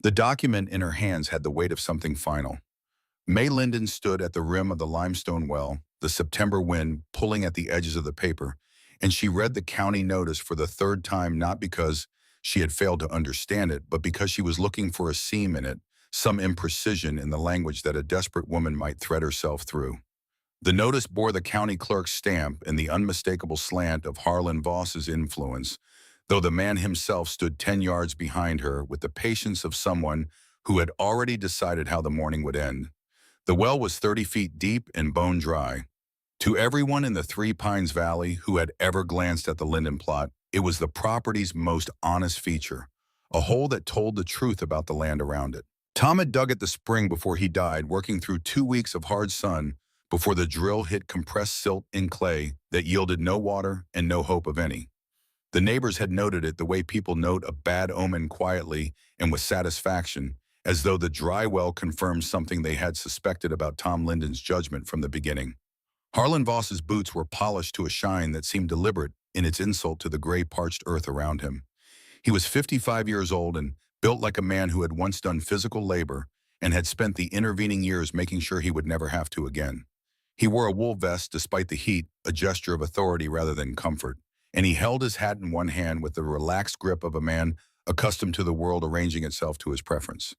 The document in her hands had the weight of something final. May Linden stood at the rim of the limestone well, the September wind pulling at the edges of the paper, and she read the county notice for the third time, not because she had failed to understand it, but because she was looking for a seam in it, some imprecision in the language that a desperate woman might thread herself through. The notice bore the county clerk's stamp and the unmistakable slant of Harlan Voss's influence, though the man himself stood 10 yards behind her with the patience of someone who had already decided how the morning would end. The well was 30 feet deep and bone dry. To everyone in the Three Pines Valley who had ever glanced at the Linden plot, it was the property's most honest feature, a hole that told the truth about the land around it. Tom had dug at the spring before he died, working through 2 weeks of hard sun before the drill hit compressed silt in clay that yielded no water and no hope of any. The neighbors had noted it the way people note a bad omen quietly and with satisfaction, as though the dry well confirmed something they had suspected about Tom Linden's judgment from the beginning. Harlan Voss's boots were polished to a shine that seemed deliberate in its insult to the gray parched earth around him. He was 55 years old and built like a man who had once done physical labor and had spent the intervening years making sure he would never have to again. He wore a wool vest despite the heat, a gesture of authority rather than comfort, and he held his hat in one hand with the relaxed grip of a man accustomed to the world arranging itself to his preference.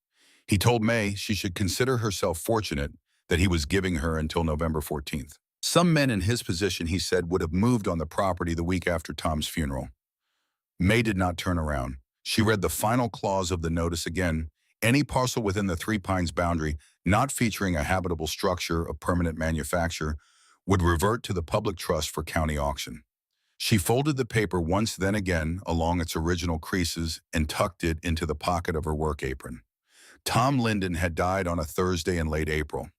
He told May she should consider herself fortunate that he was giving her until November 14th. Some men in his position, he said, would have moved on the property the week after Tom's funeral. May did not turn around. She read the final clause of the notice again. Any parcel within the Three Pines boundary, not featuring a habitable structure of permanent manufacture, would revert to the public trust for county auction. She folded the paper once, then again, along its original creases and tucked it into the pocket of her work apron. Tom Linden had died on a Thursday in late April.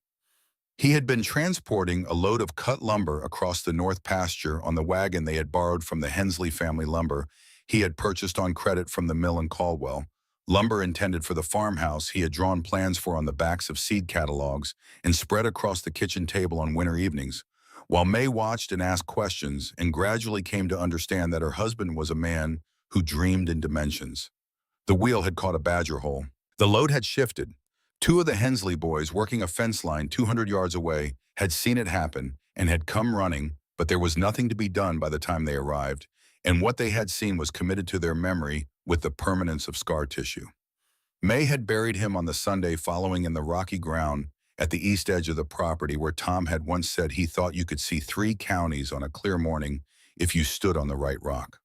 He had been transporting a load of cut lumber across the north pasture on the wagon they had borrowed from the Hensley family lumber he had purchased on credit from the mill in Caldwell, lumber intended for the farmhouse he had drawn plans for on the backs of seed catalogs and spread across the kitchen table on winter evenings, while May watched and asked questions and gradually came to understand that her husband was a man who dreamed in dimensions. The wheel had caught a badger hole. The load had shifted. Two of the Hensley boys, working a fence line 200 yards away, had seen it happen and had come running, but there was nothing to be done by the time they arrived, and what they had seen was committed to their memory with the permanence of scar tissue. May had buried him on the Sunday following in the rocky ground at the east edge of the property where Tom had once said he thought you could see 3 counties on a clear morning if you stood on the right rock.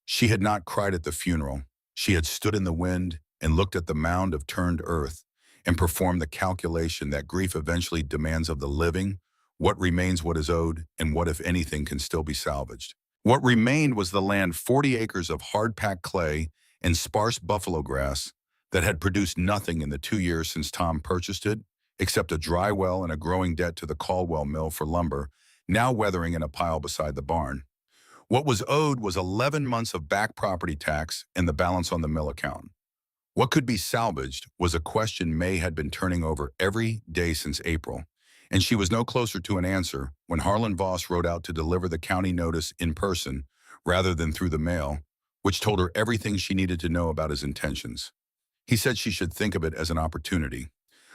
She had not cried at the funeral. She had stood in the wind and looked at the mound of turned earth and performed the calculation that grief eventually demands of the living, what remains, what is owed, and what, if anything, can still be salvaged. What remained was the land, 40 acres of hard-packed clay and sparse buffalo grass that had produced nothing in the 2 years since Tom purchased it, except a dry well and a growing debt to the Caldwell mill for lumber, now weathering in a pile beside the barn. What was owed was 11 months of back property tax and the balance on the mill account. What could be salvaged was a question May had been turning over every day since April, and she was no closer to an answer when Harlan Voss rode out to deliver the county notice in person rather than through the mail, which told her everything she needed to know about his intentions. He said she should think of it as an opportunity.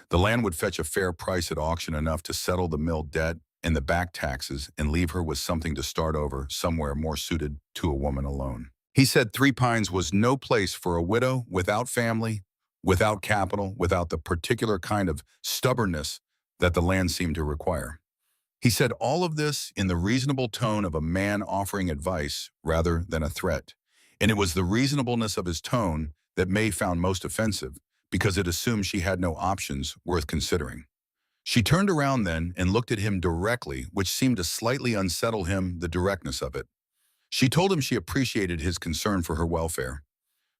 The land would fetch a fair price at auction, enough to settle the mill debt and the back taxes and leave her with something to start over somewhere more suited to a woman alone. He said Three Pines was no place for a widow without family, without capital, without the particular kind of stubbornness that the land seemed to require. He said all of this in the reasonable tone of a man offering advice rather than a threat. And it was the reasonableness of his tone that May found most offensive, because it assumed she had no options worth considering. She turned around then and looked at him directly, which seemed to slightly unsettle him, the directness of it. She told him she appreciated his concern for her welfare.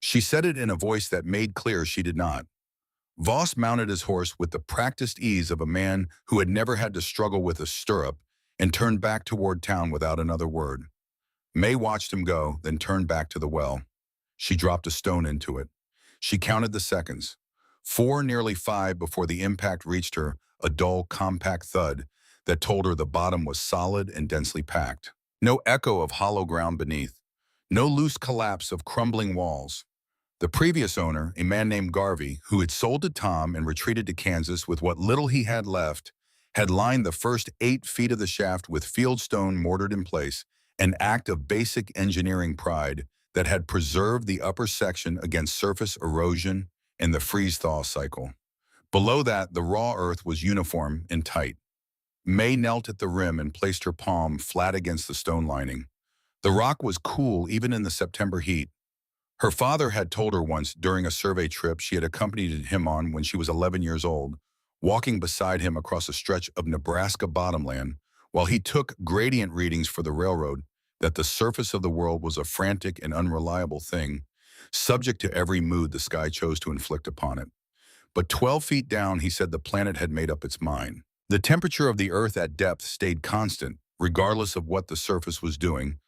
She said it in a voice that made clear she did not. Voss mounted his horse with the practiced ease of a man who had never had to struggle with a stirrup and turned back toward town without another word. May watched him go, then turned back to the well. She dropped a stone into it. She counted the seconds. 4, nearly 5 before the impact reached her, a dull, compact thud that told her the bottom was solid and densely packed. No echo of hollow ground beneath. No loose collapse of crumbling walls. The previous owner, a man named Garvey, who had sold to Tom and retreated to Kansas with what little he had left, had lined the first 8 feet of the shaft with fieldstone mortared in place, an act of basic engineering pride that had preserved the upper section against surface erosion and the freeze-thaw cycle. Below that, the raw earth was uniform and tight. May knelt at the rim and placed her palm flat against the stone lining. The rock was cool even in the September heat. Her father had told her once during a survey trip she had accompanied him on when she was 11 years old, walking beside him across a stretch of Nebraska bottomland while he took gradient readings for the railroad, that the surface of the world was a frantic and unreliable thing, subject to every mood the sky chose to inflict upon it. But 12 feet down, he said the planet had made up its mind. The temperature of the Earth at depth stayed constant, regardless of what the surface was doing,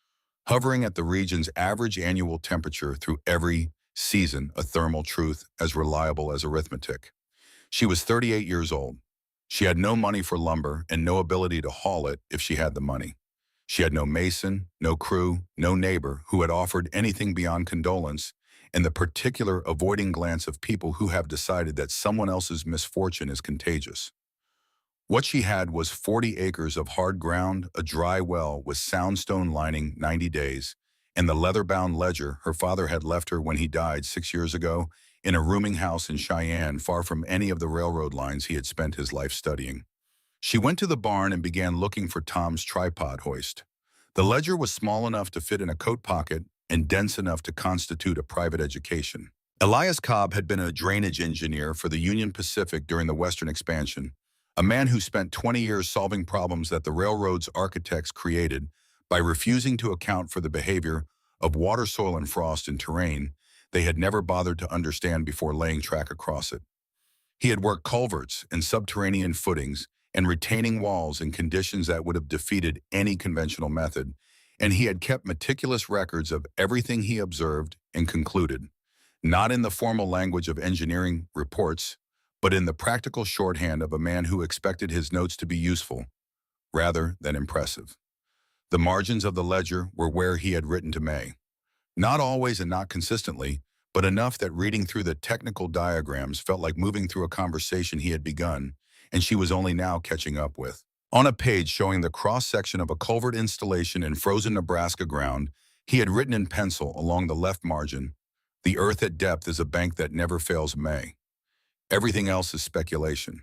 hovering at the region's average annual temperature through every season, a thermal truth as reliable as arithmetic. She was 38 years old. She had no money for lumber and no ability to haul it if she had the money. She had no mason, no crew, no neighbor who had offered anything beyond condolence and the particular avoiding glance of people who have decided that someone else's misfortune is contagious. What she had was 40 acres of hard ground, a dry well with soundstone lining 90 days, and the leather-bound ledger her father had left her when he died 6 years ago in a rooming house in Cheyenne, far from any of the railroad lines he had spent his life studying. She went to the barn and began looking for Tom's tripod hoist. The ledger was small enough to fit in a coat pocket and dense enough to constitute a private education. Elias Cobb had been a drainage engineer for the Union Pacific during the Western expansion, a man who spent 20 years solving problems that the railroad's architects created by refusing to account for the behavior of water, soil, and frost in terrain they had never bothered to understand before laying track across it. He had worked culverts and subterranean footings and retaining walls in conditions that would have defeated any conventional method, and he had kept meticulous records of everything he observed and concluded, not in the formal language of engineering reports, but in the practical shorthand of a man who expected his notes to be useful, rather than impressive. The margins of the ledger were where he had written to May. Not always and not consistently, but enough that reading through the technical diagrams felt like moving through a conversation he had begun, and she was only now catching up with. On a page showing the cross-section of a culvert installation in frozen Nebraska ground, he had written in pencil along the left margin, "The earth at depth is a bank that never fails May. Everything else is speculation."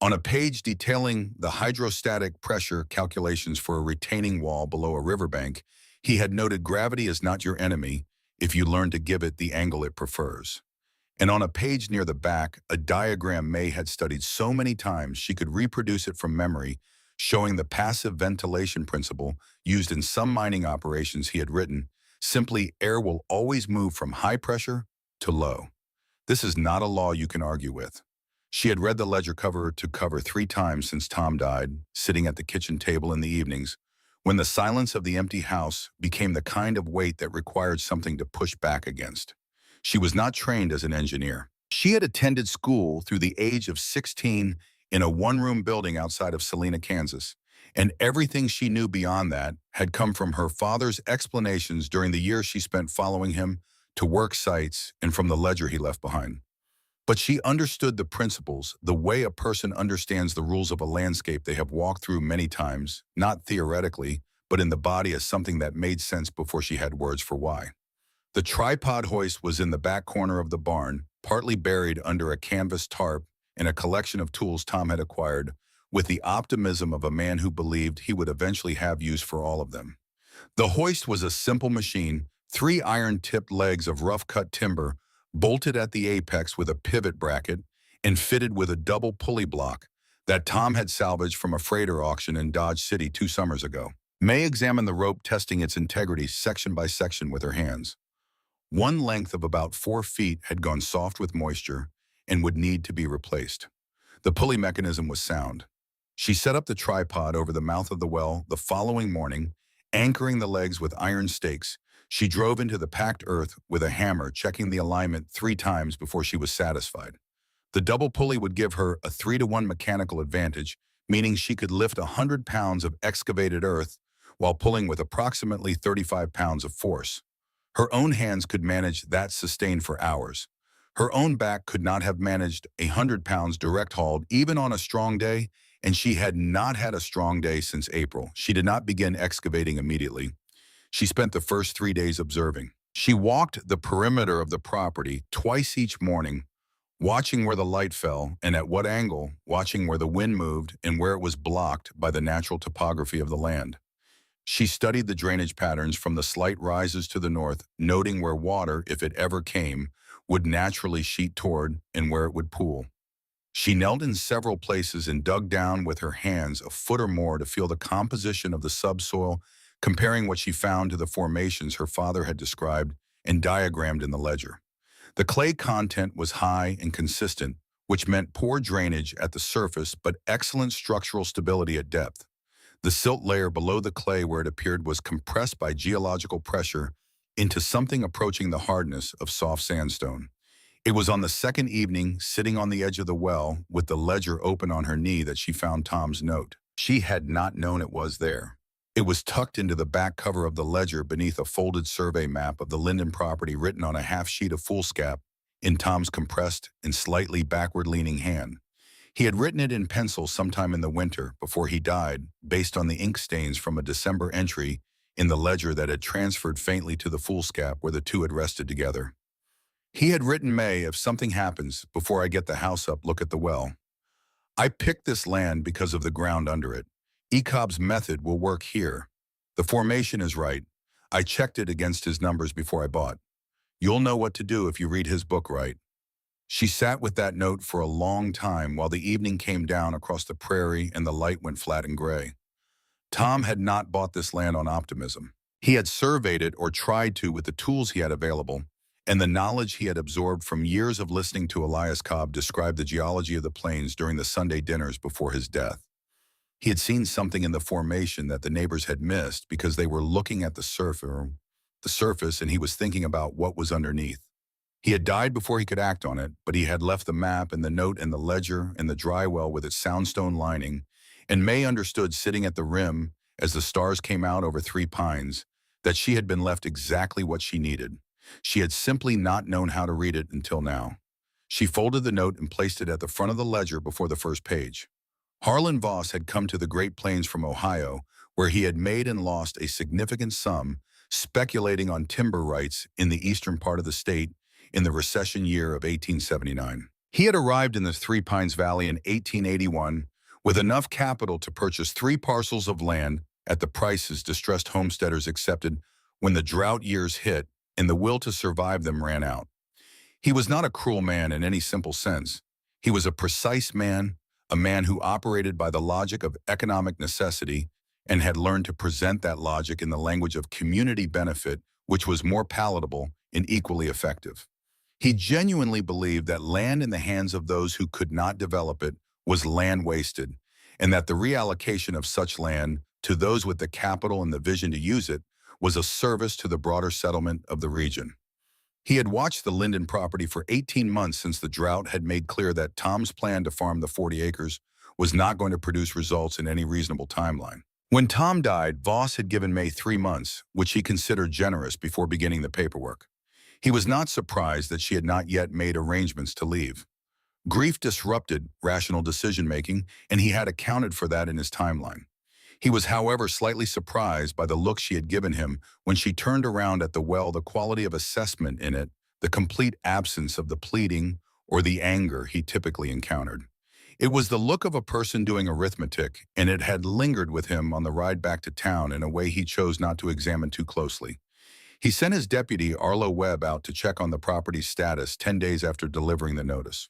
On a page detailing the hydrostatic pressure calculations for a retaining wall below a riverbank, he had noted gravity is not your enemy if you learn to give it the angle it prefers. And on a page near the back, a diagram May had studied so many times she could reproduce it from memory, showing the passive ventilation principle used in some mining operations he had written, simply air will always move from high pressure to low. This is not a law you can argue with. She had read the ledger cover to cover 3 times since Tom died, sitting at the kitchen table in the evenings, when the silence of the empty house became the kind of weight that required something to push back against. She was not trained as an engineer. She had attended school through the age of 16 in a one-room building outside of Salina, Kansas, and everything she knew beyond that had come from her father's explanations during the years she spent following him to work sites and from the ledger he left behind. But she understood the principles, the way a person understands the rules of a landscape they have walked through many times, not theoretically, but in the body as something that made sense before she had words for why. The tripod hoist was in the back corner of the barn, partly buried under a canvas tarp and a collection of tools Tom had acquired, with the optimism of a man who believed he would eventually have use for all of them. The hoist was a simple machine, 3 iron-tipped legs of rough-cut timber, bolted at the apex with a pivot bracket and fitted with a double pulley block that Tom had salvaged from a freighter auction in Dodge City 2 summers ago. May examined the rope, testing its integrity section by section with her hands. One length of about 4 feet had gone soft with moisture and would need to be replaced. The pulley mechanism was sound. She set up the tripod over the mouth of the well the following morning, anchoring the legs with iron stakes. She drove into the packed earth with a hammer, checking the alignment 3 times before she was satisfied. The double pulley would give her a 3-to-1 mechanical advantage, meaning she could lift 100 pounds of excavated earth while pulling with approximately 35 pounds of force. Her own hands could manage that sustain for hours. Her own back could not have managed 100 pounds direct hauled even on a strong day, and she had not had a strong day since April. She did not begin excavating immediately. She spent the first 3 days observing. She walked the perimeter of the property twice each morning, watching where the light fell and at what angle, watching where the wind moved and where it was blocked by the natural topography of the land. She studied the drainage patterns from the slight rises to the north, noting where water, if it ever came, would naturally sheet toward and where it would pool. She knelt in several places and dug down with her hands a foot or more to feel the composition of the subsoil, comparing what she found to the formations her father had described and diagrammed in the ledger. The clay content was high and consistent, which meant poor drainage at the surface but excellent structural stability at depth. The silt layer below the clay where it appeared was compressed by geological pressure into something approaching the hardness of soft sandstone. It was on the second evening, sitting on the edge of the well, with the ledger open on her knee, that she found Tom's note. She had not known it was there. It was tucked into the back cover of the ledger beneath a folded survey map of the Linden property written on a half sheet of foolscap in Tom's compressed and slightly backward-leaning hand. He had written it in pencil sometime in the winter before he died, based on the ink stains from a December entry in the ledger that had transferred faintly to the foolscap where the two had rested together. He had written May, if something happens before I get the house up, look at the well. I picked this land because of the ground under it. ECOB's method will work here. The formation is right. I checked it against his numbers before I bought. You'll know what to do if you read his book right. She sat with that note for a long time while the evening came down across the prairie and the light went flat and gray. Tom had not bought this land on optimism. He had surveyed it, or tried to, with the tools he had available, and the knowledge he had absorbed from years of listening to Elias Cobb describe the geology of the plains during the Sunday dinners before his death. He had seen something in the formation that the neighbors had missed because they were looking at the surface, and he was thinking about what was underneath. He had died before he could act on it, but he had left the map and the note and the ledger and the dry well with its soundstone lining, and May understood, sitting at the rim as the stars came out over three pines, that she had been left exactly what she needed. She had simply not known how to read it until now. She folded the note and placed it at the front of the ledger before the first page. Harlan Voss had come to the Great Plains from Ohio, where he had made and lost a significant sum speculating on timber rights in the eastern part of the state in the recession year of 1879. He had arrived in the Three Pines Valley in 1881 with enough capital to purchase 3 parcels of land at the prices distressed homesteaders accepted when the drought years hit and the will to survive them ran out. He was not a cruel man in any simple sense. He was a precise man, a man who operated by the logic of economic necessity and had learned to present that logic in the language of community benefit, which was more palatable and equally effective. He genuinely believed that land in the hands of those who could not develop it was land wasted, and that the reallocation of such land to those with the capital and the vision to use it was a service to the broader settlement of the region. He had watched the Linden property for 18 months since the drought had made clear that Tom's plan to farm the 40 acres was not going to produce results in any reasonable timeline. When Tom died, Voss had given May 3 months, which he considered generous, before beginning the paperwork. He was not surprised that she had not yet made arrangements to leave. Grief disrupted rational decision-making, and he had accounted for that in his timeline. He was, however, slightly surprised by the look she had given him when she turned around at the well, the quality of assessment in it, the complete absence of the pleading or the anger he typically encountered. It was the look of a person doing arithmetic, and it had lingered with him on the ride back to town in a way he chose not to examine too closely. He sent his deputy, Arlo Webb, out to check on the property's status 10 days after delivering the notice.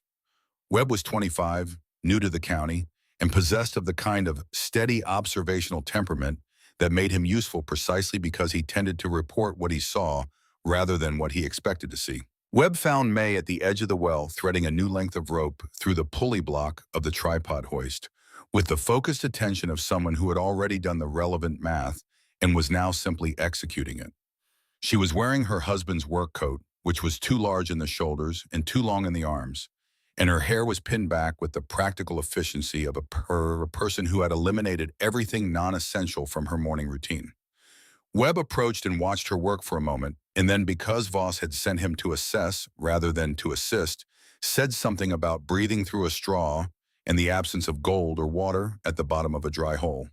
Webb was 25, new to the county, and possessed of the kind of steady observational temperament that made him useful precisely because he tended to report what he saw rather than what he expected to see. Webb found May at the edge of the well, threading a new length of rope through the pulley block of the tripod hoist, with the focused attention of someone who had already done the relevant math and was now simply executing it. She was wearing her husband's work coat, which was too large in the shoulders and too long in the arms, and her hair was pinned back with the practical efficiency of a person who had eliminated everything non-essential from her morning routine. Webb approached and watched her work for a moment, and then because Voss had sent him to assess rather than to assist, said something about breathing through a straw and the absence of gold or water at the bottom of a dry hole.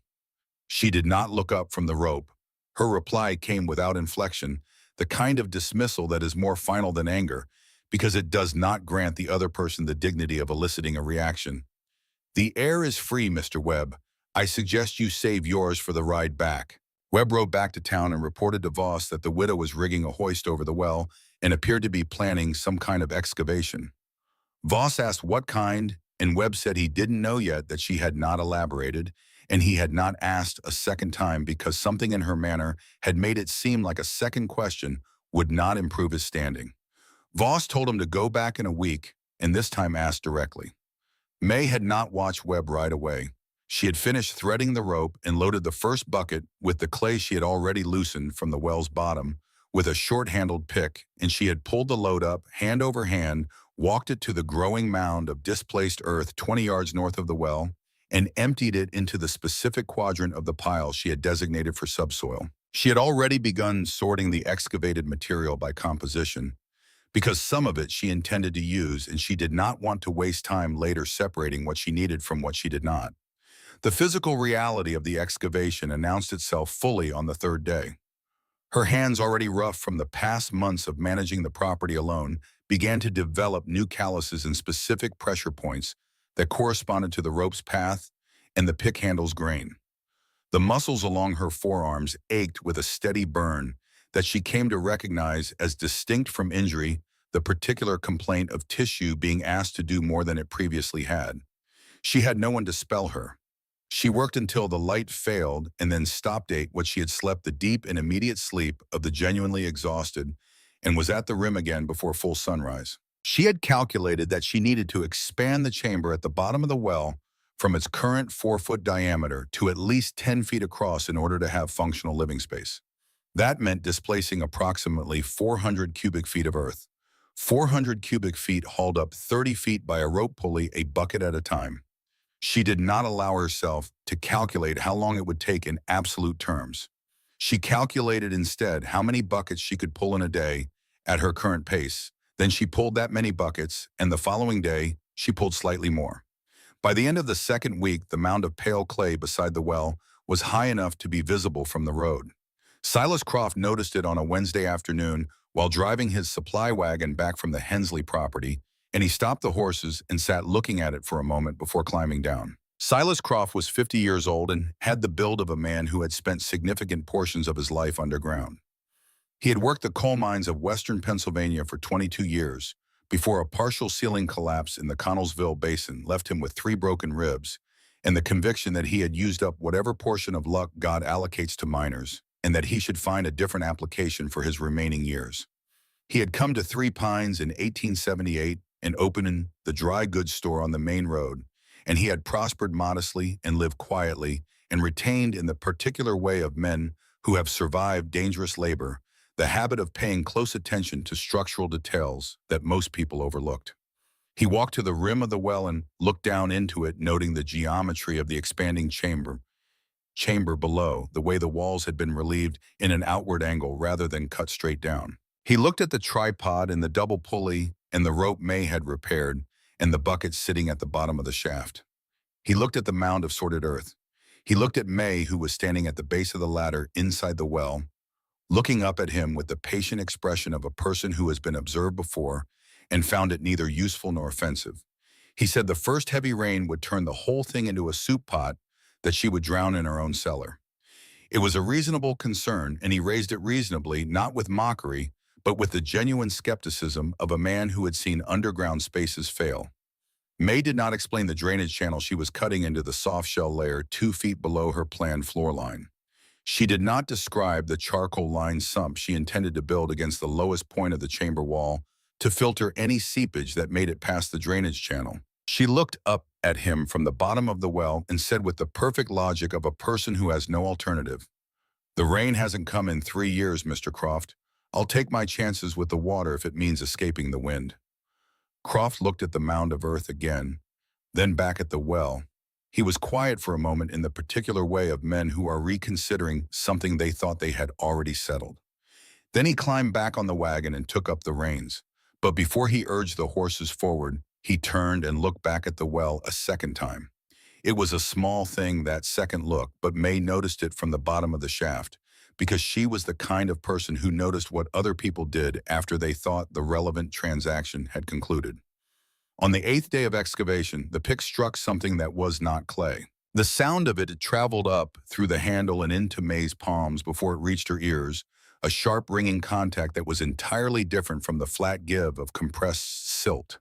She did not look up from the rope. Her reply came without inflection, the kind of dismissal that is more final than anger, because it does not grant the other person the dignity of eliciting a reaction. The air is free, Mr. Webb. I suggest you save yours for the ride back. Webb rode back to town and reported to Voss that the widow was rigging a hoist over the well and appeared to be planning some kind of excavation. Voss asked what kind, and Webb said he didn't know yet, that she had not elaborated, and he had not asked a second time because something in her manner had made it seem like a second question would not improve his standing. Voss told him to go back in a week, and this time asked directly. May had not watched Webb right away. She had finished threading the rope and loaded the first bucket with the clay she had already loosened from the well's bottom with a short-handled pick, and she had pulled the load up, hand over hand, walked it to the growing mound of displaced earth 20 yards north of the well, and emptied it into the specific quadrant of the pile she had designated for subsoil. She had already begun sorting the excavated material by composition, because some of it she intended to use and she did not want to waste time later separating what she needed from what she did not. The physical reality of the excavation announced itself fully on the third day. Her hands, already rough from the past months of managing the property alone, began to develop new calluses and specific pressure points that corresponded to the rope's path and the pick handle's grain. The muscles along her forearms ached with a steady burn that she came to recognize as distinct from injury, the particular complaint of tissue being asked to do more than it previously had. She had no one to spell her. She worked until the light failed and then stopped what she had slept the deep and immediate sleep of the genuinely exhausted, and was at the rim again before full sunrise. She had calculated that she needed to expand the chamber at the bottom of the well from its current 4-foot diameter to at least 10 feet across in order to have functional living space. That meant displacing approximately 400 cubic feet of earth. 400 cubic feet hauled up 30 feet by a rope pulley, a bucket at a time. She did not allow herself to calculate how long it would take in absolute terms. She calculated instead how many buckets she could pull in a day at her current pace. Then she pulled that many buckets, and the following day, she pulled slightly more. By the end of the second week, the mound of pale clay beside the well was high enough to be visible from the road. Silas Croft noticed it on a Wednesday afternoon while driving his supply wagon back from the Hensley property, and he stopped the horses and sat looking at it for a moment before climbing down. Silas Croft was 50 years old and had the build of a man who had spent significant portions of his life underground. He had worked the coal mines of western Pennsylvania for 22 years before a partial ceiling collapse in the Connellsville Basin left him with 3 broken ribs and the conviction that he had used up whatever portion of luck God allocates to miners and that he should find a different application for his remaining years. He had come to Three Pines in 1878 and opened the dry goods store on the main road, and he had prospered modestly and lived quietly and retained, in the particular way of men who have survived dangerous labor, the habit of paying close attention to structural details that most people overlooked. He walked to the rim of the well and looked down into it, noting the geometry of the expanding chamber below, the way the walls had been relieved in an outward angle rather than cut straight down. He looked at the tripod and the double pulley and the rope May had repaired and the bucket sitting at the bottom of the shaft. He looked at the mound of sorted earth. He looked at May, who was standing at the base of the ladder inside the well, looking up at him with the patient expression of a person who has been observed before and found it neither useful nor offensive. He said the first heavy rain would turn the whole thing into a soup pot that she would drown in her own cellar. It was a reasonable concern, and he raised it reasonably, not with mockery, but with the genuine skepticism of a man who had seen underground spaces fail. May did not explain the drainage channel she was cutting into the soft shell layer 2 feet below her planned floor line. She did not describe the charcoal-lined sump she intended to build against the lowest point of the chamber wall to filter any seepage that made it past the drainage channel. She looked up at him from the bottom of the well and said with the perfect logic of a person who has no alternative, "The rain hasn't come in 3 years, Mr. Croft. I'll take my chances with the water if it means escaping the wind." Croft looked at the mound of earth again, then back at the well, He was quiet for a moment in the particular way of men who are reconsidering something they thought they had already settled. Then he climbed back on the wagon and took up the reins. But before he urged the horses forward, he turned and looked back at the well a second time. It was a small thing, that second look, but May noticed it from the bottom of the shaft, because she was the kind of person who noticed what other people did after they thought the relevant transaction had concluded. On the eighth day of excavation, the pick struck something that was not clay. The sound of it had traveled up through the handle and into May's palms before it reached her ears, a sharp ringing contact that was entirely different from the flat give of compressed silt.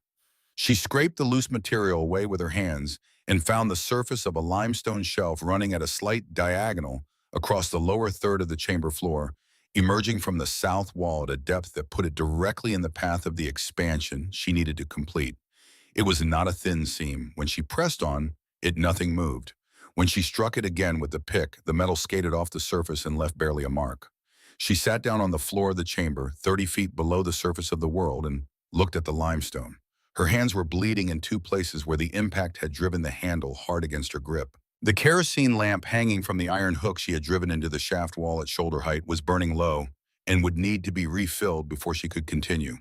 She scraped the loose material away with her hands and found the surface of a limestone shelf running at a slight diagonal across the lower third of the chamber floor, emerging from the south wall at a depth that put it directly in the path of the expansion she needed to complete. It was not a thin seam. When she pressed on it, nothing moved. When she struck it again with the pick, the metal skated off the surface and left barely a mark. She sat down on the floor of the chamber, 30 feet below the surface of the world, and looked at the limestone. Her hands were bleeding in two places where the impact had driven the handle hard against her grip. The kerosene lamp hanging from the iron hook she had driven into the shaft wall at shoulder height was burning low and would need to be refilled before she could continue.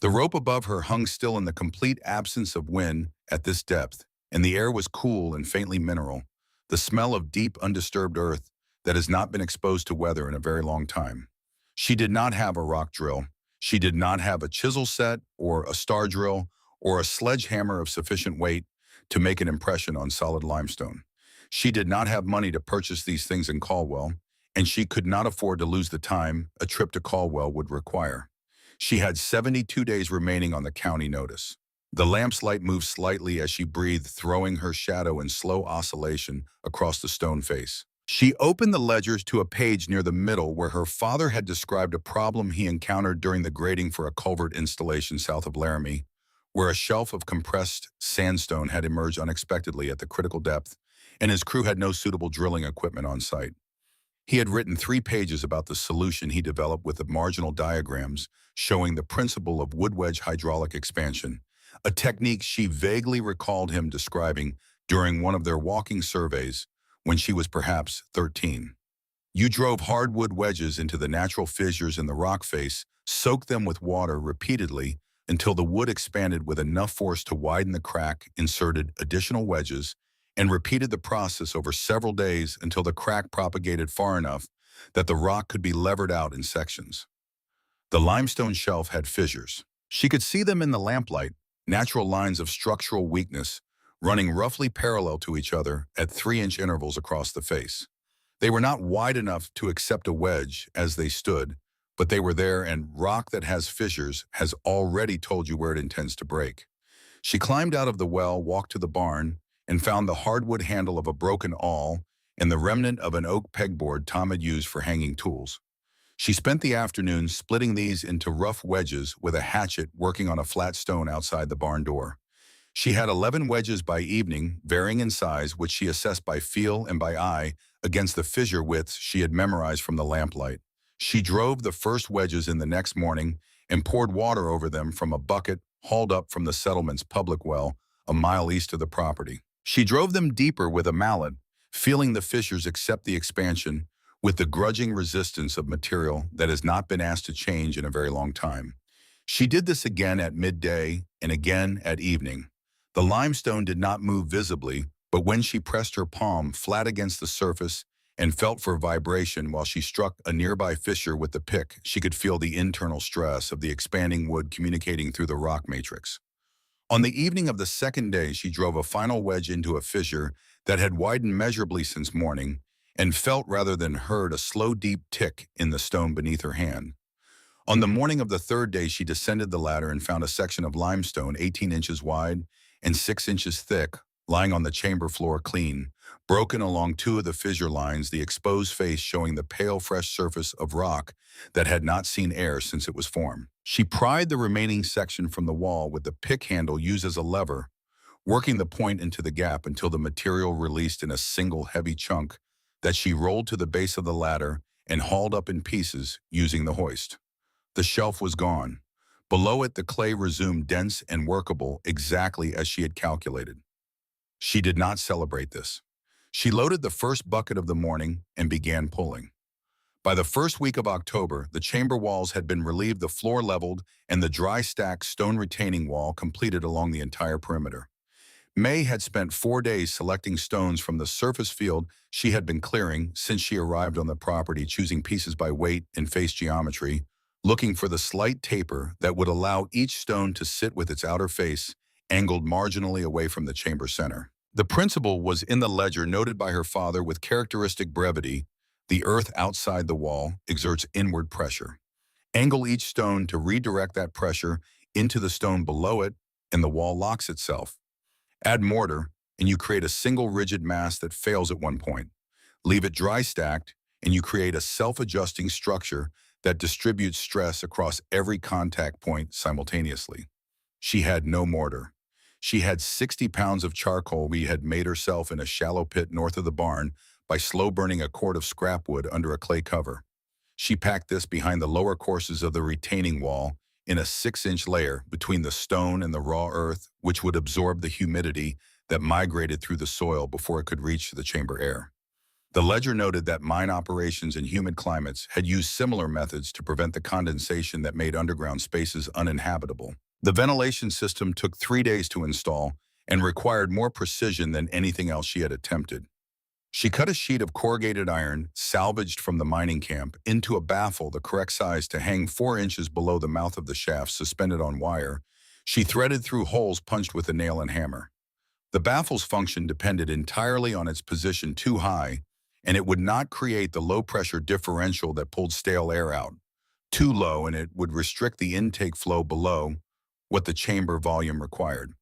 The rope above her hung still in the complete absence of wind at this depth, and the air was cool and faintly mineral, the smell of deep, undisturbed earth that has not been exposed to weather in a very long time. She did not have a rock drill. She did not have a chisel set or a star drill or a sledgehammer of sufficient weight to make an impression on solid limestone. She did not have money to purchase these things in Caldwell, and she could not afford to lose the time a trip to Caldwell would require. She had 72 days remaining on the county notice. The lamp's light moved slightly as she breathed, throwing her shadow in slow oscillation across the stone face. She opened the ledgers to a page near the middle where her father had described a problem he encountered during the grading for a culvert installation south of Laramie, where a shelf of compressed sandstone had emerged unexpectedly at the critical depth, and his crew had no suitable drilling equipment on site. He had written 3 pages about the solution he developed with the marginal diagrams showing the principle of wood wedge hydraulic expansion, a technique she vaguely recalled him describing during one of their walking surveys when she was perhaps 13. You drove hardwood wedges into the natural fissures in the rock face, soaked them with water repeatedly until the wood expanded with enough force to widen the crack, inserted additional wedges, and repeated the process over several days until the crack propagated far enough that the rock could be levered out in sections. The limestone shelf had fissures. She could see them in the lamplight, natural lines of structural weakness, running roughly parallel to each other at 3-inch intervals across the face. They were not wide enough to accept a wedge as they stood, but they were there, and rock that has fissures has already told you where it intends to break. She climbed out of the well, walked to the barn, and found the hardwood handle of a broken awl and the remnant of an oak pegboard Tom had used for hanging tools. She spent the afternoon splitting these into rough wedges with a hatchet, working on a flat stone outside the barn door. She had 11 wedges by evening, varying in size, which she assessed by feel and by eye against the fissure widths she had memorized from the lamplight. She drove the first wedges in the next morning and poured water over them from a bucket hauled up from the settlement's public well a mile east of the property. She drove them deeper with a mallet, feeling the fissures accept the expansion with the grudging resistance of material that has not been asked to change in a very long time. She did this again at midday and again at evening. The limestone did not move visibly, but when she pressed her palm flat against the surface and felt for vibration while she struck a nearby fissure with the pick, she could feel the internal stress of the expanding wood communicating through the rock matrix. On the evening of the second day, she drove a final wedge into a fissure that had widened measurably since morning and felt rather than heard a slow, deep tick in the stone beneath her hand. On the morning of the third day, she descended the ladder and found a section of limestone 18 inches wide and 6 inches thick, lying on the chamber floor clean, broken along 2 of the fissure lines, the exposed face showing the pale, fresh surface of rock that had not seen air since it was formed. She pried the remaining section from the wall with the pick handle used as a lever, working the point into the gap until the material released in a single heavy chunk that she rolled to the base of the ladder and hauled up in pieces using the hoist. The shelf was gone. Below it, the clay resumed dense and workable exactly as she had calculated. She did not celebrate this. She loaded the first bucket of the morning and began pulling. By the first week of October, the chamber walls had been relieved, the floor leveled, and the dry stack stone retaining wall completed along the entire perimeter. May had spent 4 days selecting stones from the surface field she had been clearing since she arrived on the property, choosing pieces by weight and face geometry, looking for the slight taper that would allow each stone to sit with its outer face angled marginally away from the chamber center. The principle was in the ledger noted by her father with characteristic brevity: the earth outside the wall exerts inward pressure. Angle each stone to redirect that pressure into the stone below it, and the wall locks itself. Add mortar, and you create a single rigid mass that fails at one point. Leave it dry stacked, and you create a self-adjusting structure that distributes stress across every contact point simultaneously. She had no mortar. She had 60 pounds of charcoal we had made herself in a shallow pit north of the barn by slow burning a cord of scrap wood under a clay cover. She packed this behind the lower courses of the retaining wall in a 6-inch layer between the stone and the raw earth, which would absorb the humidity that migrated through the soil before it could reach the chamber air. The ledger noted that mine operations in humid climates had used similar methods to prevent the condensation that made underground spaces uninhabitable. The ventilation system took 3 days to install and required more precision than anything else she had attempted. She cut a sheet of corrugated iron, salvaged from the mining camp, into a baffle the correct size to hang 4 inches below the mouth of the shaft, suspended on wire. She threaded through holes punched with a nail and hammer. The baffle's function depended entirely on its position too high, and it would not create the low-pressure differential that pulled stale air out. Too low, and it would restrict the intake flow below what the chamber volume required.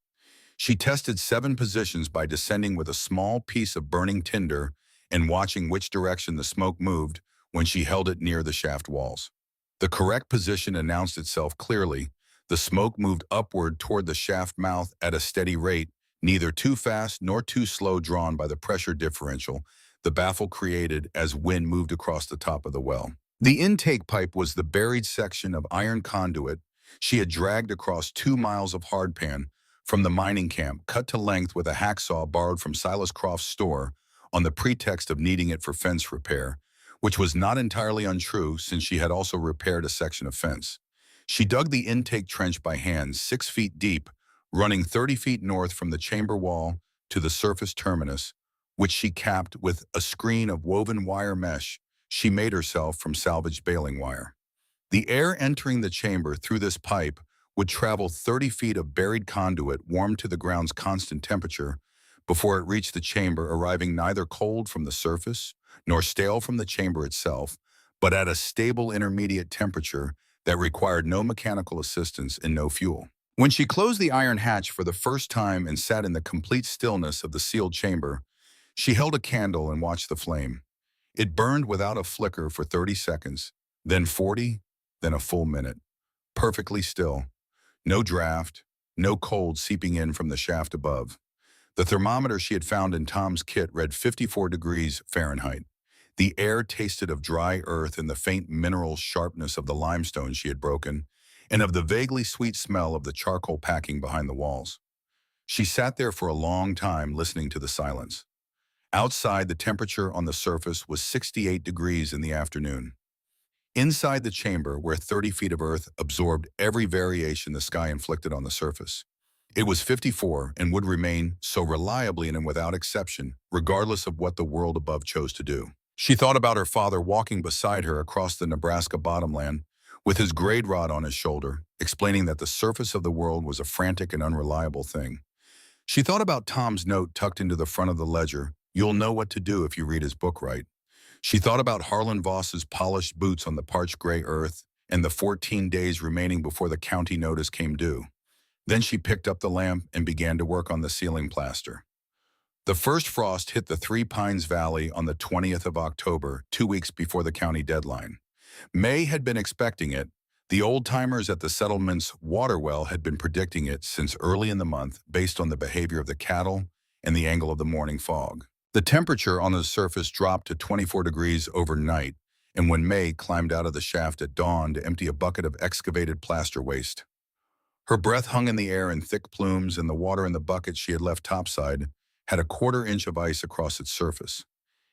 She tested 7 positions by descending with a small piece of burning tinder and watching which direction the smoke moved when she held it near the shaft walls. The correct position announced itself clearly. The smoke moved upward toward the shaft mouth at a steady rate, neither too fast nor too slow, drawn by the pressure differential the baffle created as wind moved across the top of the well. The intake pipe was the buried section of iron conduit she had dragged across 2 miles of hardpan from the mining camp, cut to length with a hacksaw borrowed from Silas Croft's store on the pretext of needing it for fence repair, which was not entirely untrue since she had also repaired a section of fence. She dug the intake trench by hand, 6 feet deep, running 30 feet north from the chamber wall to the surface terminus, which she capped with a screen of woven wire mesh she made herself from salvaged baling wire. The air entering the chamber through this pipe would travel 30 feet of buried conduit warmed to the ground's constant temperature before it reached the chamber, arriving neither cold from the surface nor stale from the chamber itself, but at a stable intermediate temperature that required no mechanical assistance and no fuel. When she closed the iron hatch for the first time and sat in the complete stillness of the sealed chamber, she held a candle and watched the flame. It burned without a flicker for 30 seconds, then 40, then a full minute. Perfectly still. No draft, no cold seeping in from the shaft above. The thermometer she had found in Tom's kit read 54 degrees Fahrenheit. The air tasted of dry earth and the faint mineral sharpness of the limestone she had broken, and of the vaguely sweet smell of the charcoal packing behind the walls. She sat there for a long time, listening to the silence. Outside, the temperature on the surface was 68 degrees in the afternoon. Inside the chamber, where 30 feet of earth absorbed every variation the sky inflicted on the surface, it was 54 and would remain so reliably and without exception, regardless of what the world above chose to do. She thought about her father walking beside her across the Nebraska bottomland with his grade rod on his shoulder, explaining that the surface of the world was a frantic and unreliable thing. She thought about Tom's note tucked into the front of the ledger: "You'll know what to do if you read his book right." She thought about Harlan Voss's polished boots on the parched gray earth and the 14 days remaining before the county notice came due. Then she picked up the lamp and began to work on the ceiling plaster. The first frost hit the Three Pines Valley on the 20th of October, 2 weeks before the county deadline. May had been expecting it. The old-timers at the settlement's water well had been predicting it since early in the month based on the behavior of the cattle and the angle of the morning fog. The temperature on the surface dropped to 24 degrees overnight, and when May climbed out of the shaft at dawn to empty a bucket of excavated plaster waste, her breath hung in the air in thick plumes, and the water in the bucket she had left topside had a quarter-inch of ice across its surface.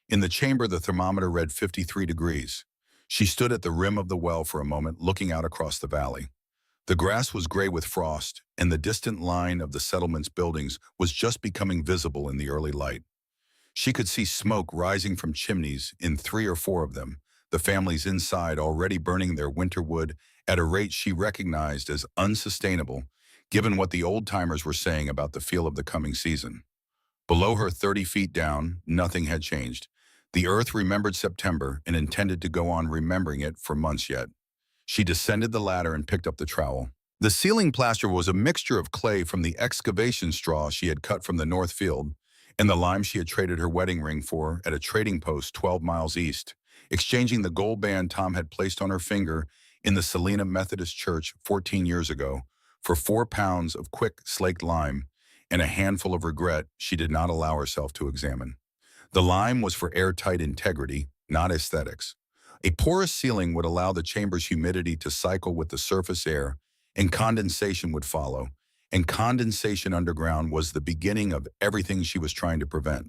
In the chamber, the thermometer read 53 degrees. She stood at the rim of the well for a moment, looking out across the valley. The grass was gray with frost, and the distant line of the settlement's buildings was just becoming visible in the early light. She could see smoke rising from chimneys in 3 or 4 of them, the families inside already burning their winter wood at a rate she recognized as unsustainable, given what the old-timers were saying about the feel of the coming season. Below her, 30 feet down, nothing had changed. The earth remembered September and intended to go on remembering it for months yet. She descended the ladder and picked up the trowel. The ceiling plaster was a mixture of clay from the excavation straw she had cut from the north field and the lime she had traded her wedding ring for at a trading post 12 miles east, exchanging the gold band Tom had placed on her finger in the Salina Methodist Church 14 years ago for 4 pounds of quick slaked lime and a handful of regret she did not allow herself to examine. The lime was for airtight integrity, not aesthetics. A porous ceiling would allow the chamber's humidity to cycle with the surface air, and condensation would follow. And condensation underground was the beginning of everything she was trying to prevent.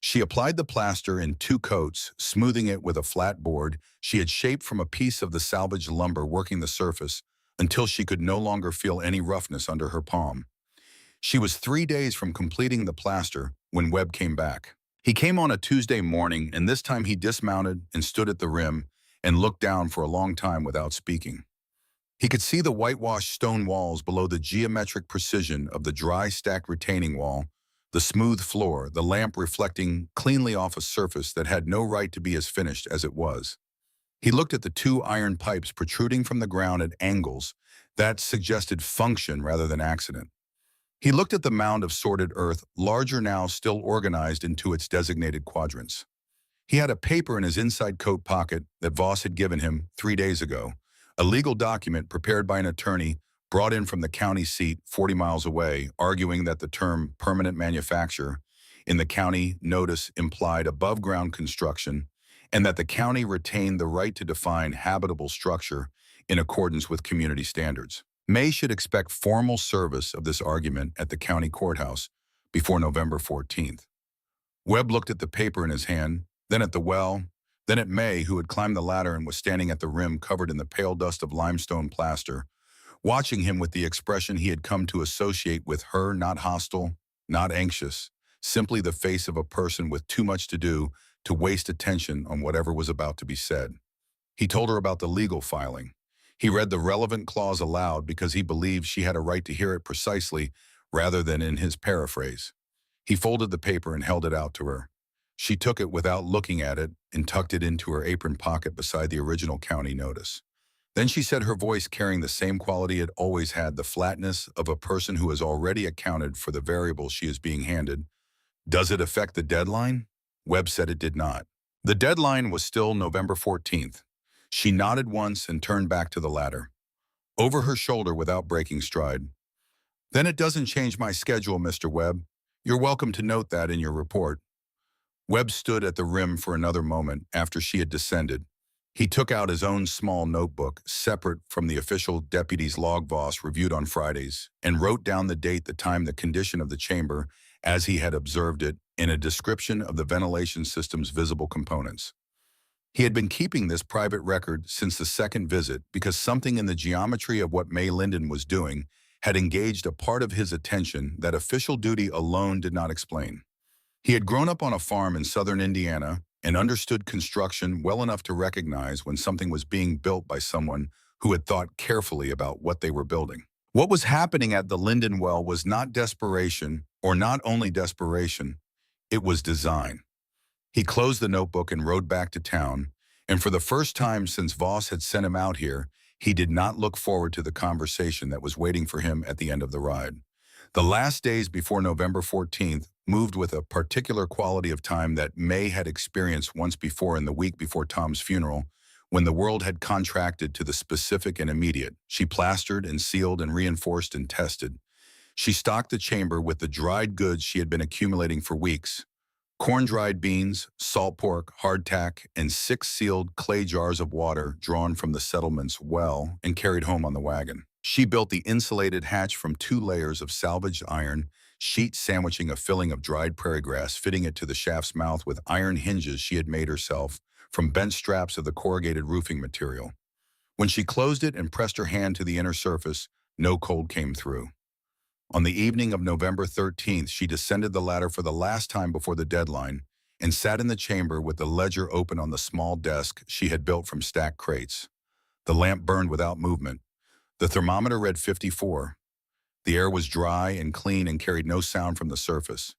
She applied the plaster in 2 coats, smoothing it with a flat board she had shaped from a piece of the salvaged lumber working the surface until she could no longer feel any roughness under her palm. She was 3 days from completing the plaster when Webb came back. He came on a Tuesday morning, and this time he dismounted and stood at the rim and looked down for a long time without speaking. He could see the whitewashed stone walls below the geometric precision of the dry stacked retaining wall, the smooth floor, the lamp reflecting cleanly off a surface that had no right to be as finished as it was. He looked at the 2 iron pipes protruding from the ground at angles that suggested function rather than accident. He looked at the mound of sorted earth, larger now, still organized into its designated quadrants. He had a paper in his inside coat pocket that Voss had given him 3 days ago, a legal document prepared by an attorney brought in from the county seat 40 miles away, arguing that the term permanent manufacture in the county notice implied above-ground construction and that the county retained the right to define habitable structure in accordance with community standards. May should expect formal service of this argument at the county courthouse before November 14th. Webb looked at the paper in his hand, then at the well, then at May, who had climbed the ladder and was standing at the rim covered in the pale dust of limestone plaster, watching him with the expression he had come to associate with her, not hostile, not anxious, simply the face of a person with too much to do to waste attention on whatever was about to be said. He told her about the legal filing. He read the relevant clause aloud because he believed she had a right to hear it precisely rather than in his paraphrase. He folded the paper and held it out to her. She took it without looking at it and tucked it into her apron pocket beside the original county notice. Then she said, her voice carrying the same quality it always had, the flatness of a person who has already accounted for the variables she is being handed, "Does it affect the deadline?" Webb said it did not. The deadline was still November 14th. She nodded once and turned back to the ladder. Over her shoulder without breaking stride. "Then it doesn't change my schedule, Mr. Webb. You're welcome to note that in your report." Webb stood at the rim for another moment after she had descended. He took out his own small notebook, separate from the official deputy's log Voss reviewed on Fridays, and wrote down the date, the time, the condition of the chamber as he had observed it, in a description of the ventilation system's visible components. He had been keeping this private record since the second visit because something in the geometry of what May Linden was doing had engaged a part of his attention that official duty alone did not explain. He had grown up on a farm in southern Indiana and understood construction well enough to recognize when something was being built by someone who had thought carefully about what they were building. What was happening at the Linden Well was not desperation, or not only desperation, it was design. He closed the notebook and rode back to town, and for the first time since Voss had sent him out here, he did not look forward to the conversation that was waiting for him at the end of the ride. The last days before November 14th moved with a particular quality of time that May had experienced once before in the week before Tom's funeral, when the world had contracted to the specific and immediate. She plastered and sealed and reinforced and tested. She stocked the chamber with the dried goods she had been accumulating for weeks. Corn-dried beans, salt pork, hardtack, and 6 sealed clay jars of water drawn from the settlement's well and carried home on the wagon. She built the insulated hatch from 2 layers of salvaged iron sheet sandwiching a filling of dried prairie grass, fitting it to the shaft's mouth with iron hinges she had made herself from bent straps of the corrugated roofing material. When she closed it and pressed her hand to the inner surface, no cold came through. On the evening of November 13th, she descended the ladder for the last time before the deadline and sat in the chamber with the ledger open on the small desk she had built from stacked crates. The lamp burned without movement. The thermometer read 54. The air was dry and clean and carried no sound from the surface.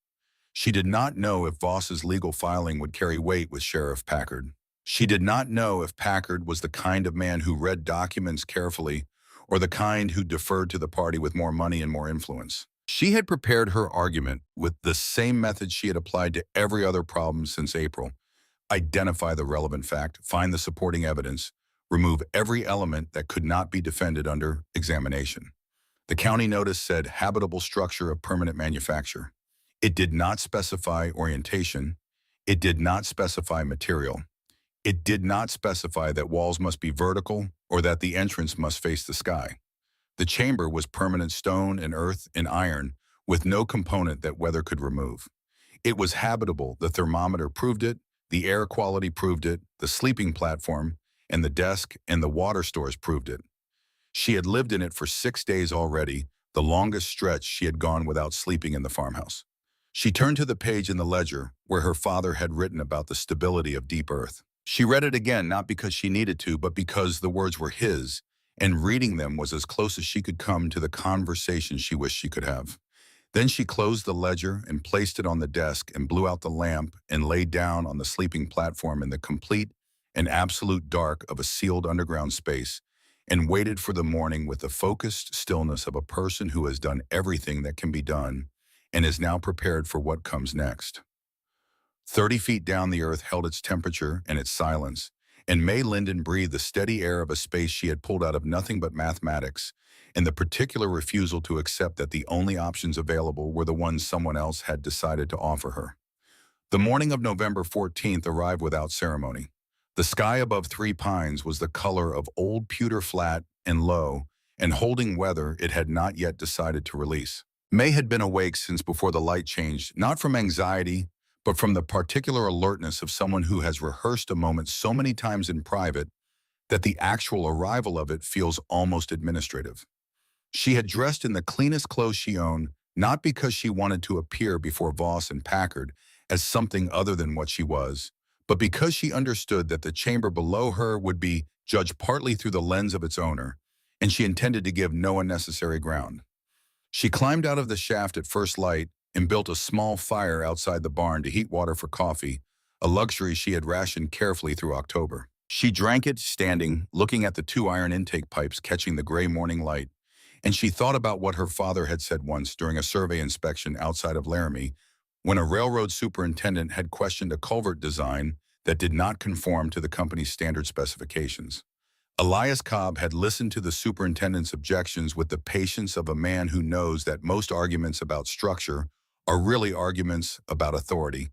She did not know if Voss's legal filing would carry weight with Sheriff Packard. She did not know if Packard was the kind of man who read documents carefully or the kind who deferred to the party with more money and more influence. She had prepared her argument with the same method she had applied to every other problem since April. Identify the relevant fact, find the supporting evidence, remove every element that could not be defended under examination. The county notice said habitable structure of permanent manufacture. It did not specify orientation. It did not specify material. It did not specify that walls must be vertical or that the entrance must face the sky. The chamber was permanent stone and earth and iron with no component that weather could remove. It was habitable. The thermometer proved it, the air quality proved it, the sleeping platform and the desk and the water stores proved it. She had lived in it for 6 days already, the longest stretch she had gone without sleeping in the farmhouse. She turned to the page in the ledger where her father had written about the stability of deep earth. She read it again, not because she needed to, but because the words were his, and reading them was as close as she could come to the conversation she wished she could have. Then she closed the ledger and placed it on the desk and blew out the lamp and lay down on the sleeping platform in the complete and absolute dark of a sealed underground space and waited for the morning with the focused stillness of a person who has done everything that can be done and is now prepared for what comes next. 30 feet down, the earth held its temperature and its silence, and May Linden breathed the steady air of a space she had pulled out of nothing but mathematics and the particular refusal to accept that the only options available were the ones someone else had decided to offer her. The morning of November 14th arrived without ceremony. The sky above Three Pines was the color of old pewter, flat and low, and holding weather it had not yet decided to release. May had been awake since before the light changed, not from anxiety, but from the particular alertness of someone who has rehearsed a moment so many times in private that the actual arrival of it feels almost administrative. She had dressed in the cleanest clothes she owned, not because she wanted to appear before Voss and Packard as something other than what she was, but because she understood that the chamber below her would be judged partly through the lens of its owner, and she intended to give no unnecessary ground. She climbed out of the shaft at first light and built a small fire outside the barn to heat water for coffee, a luxury she had rationed carefully through October. She drank it standing, looking at the 2 iron intake pipes catching the gray morning light, and she thought about what her father had said once during a survey inspection outside of Laramie when a railroad superintendent had questioned a culvert design that did not conform to the company's standard specifications. Elias Cobb had listened to the superintendent's objections with the patience of a man who knows that most arguments about structure are really arguments about authority,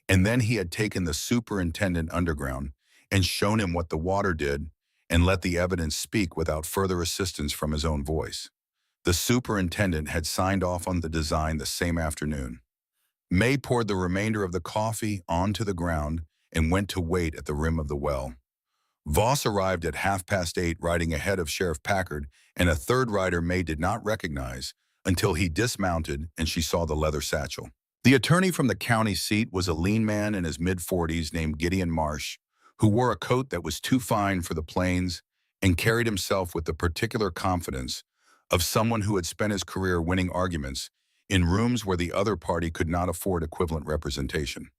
and then he had taken the superintendent underground and shown him what the water did and let the evidence speak without further assistance from his own voice. The superintendent had signed off on the design the same afternoon. May poured the remainder of the coffee onto the ground and went to wait at the rim of the well. Voss arrived at 8:30 riding ahead of Sheriff Packard, and a third rider May did not recognize until he dismounted and she saw the leather satchel. The attorney from the county seat was a lean man in his mid-40s named Gideon Marsh, who wore a coat that was too fine for the plains and carried himself with the particular confidence of someone who had spent his career winning arguments in rooms where the other party could not afford equivalent representation.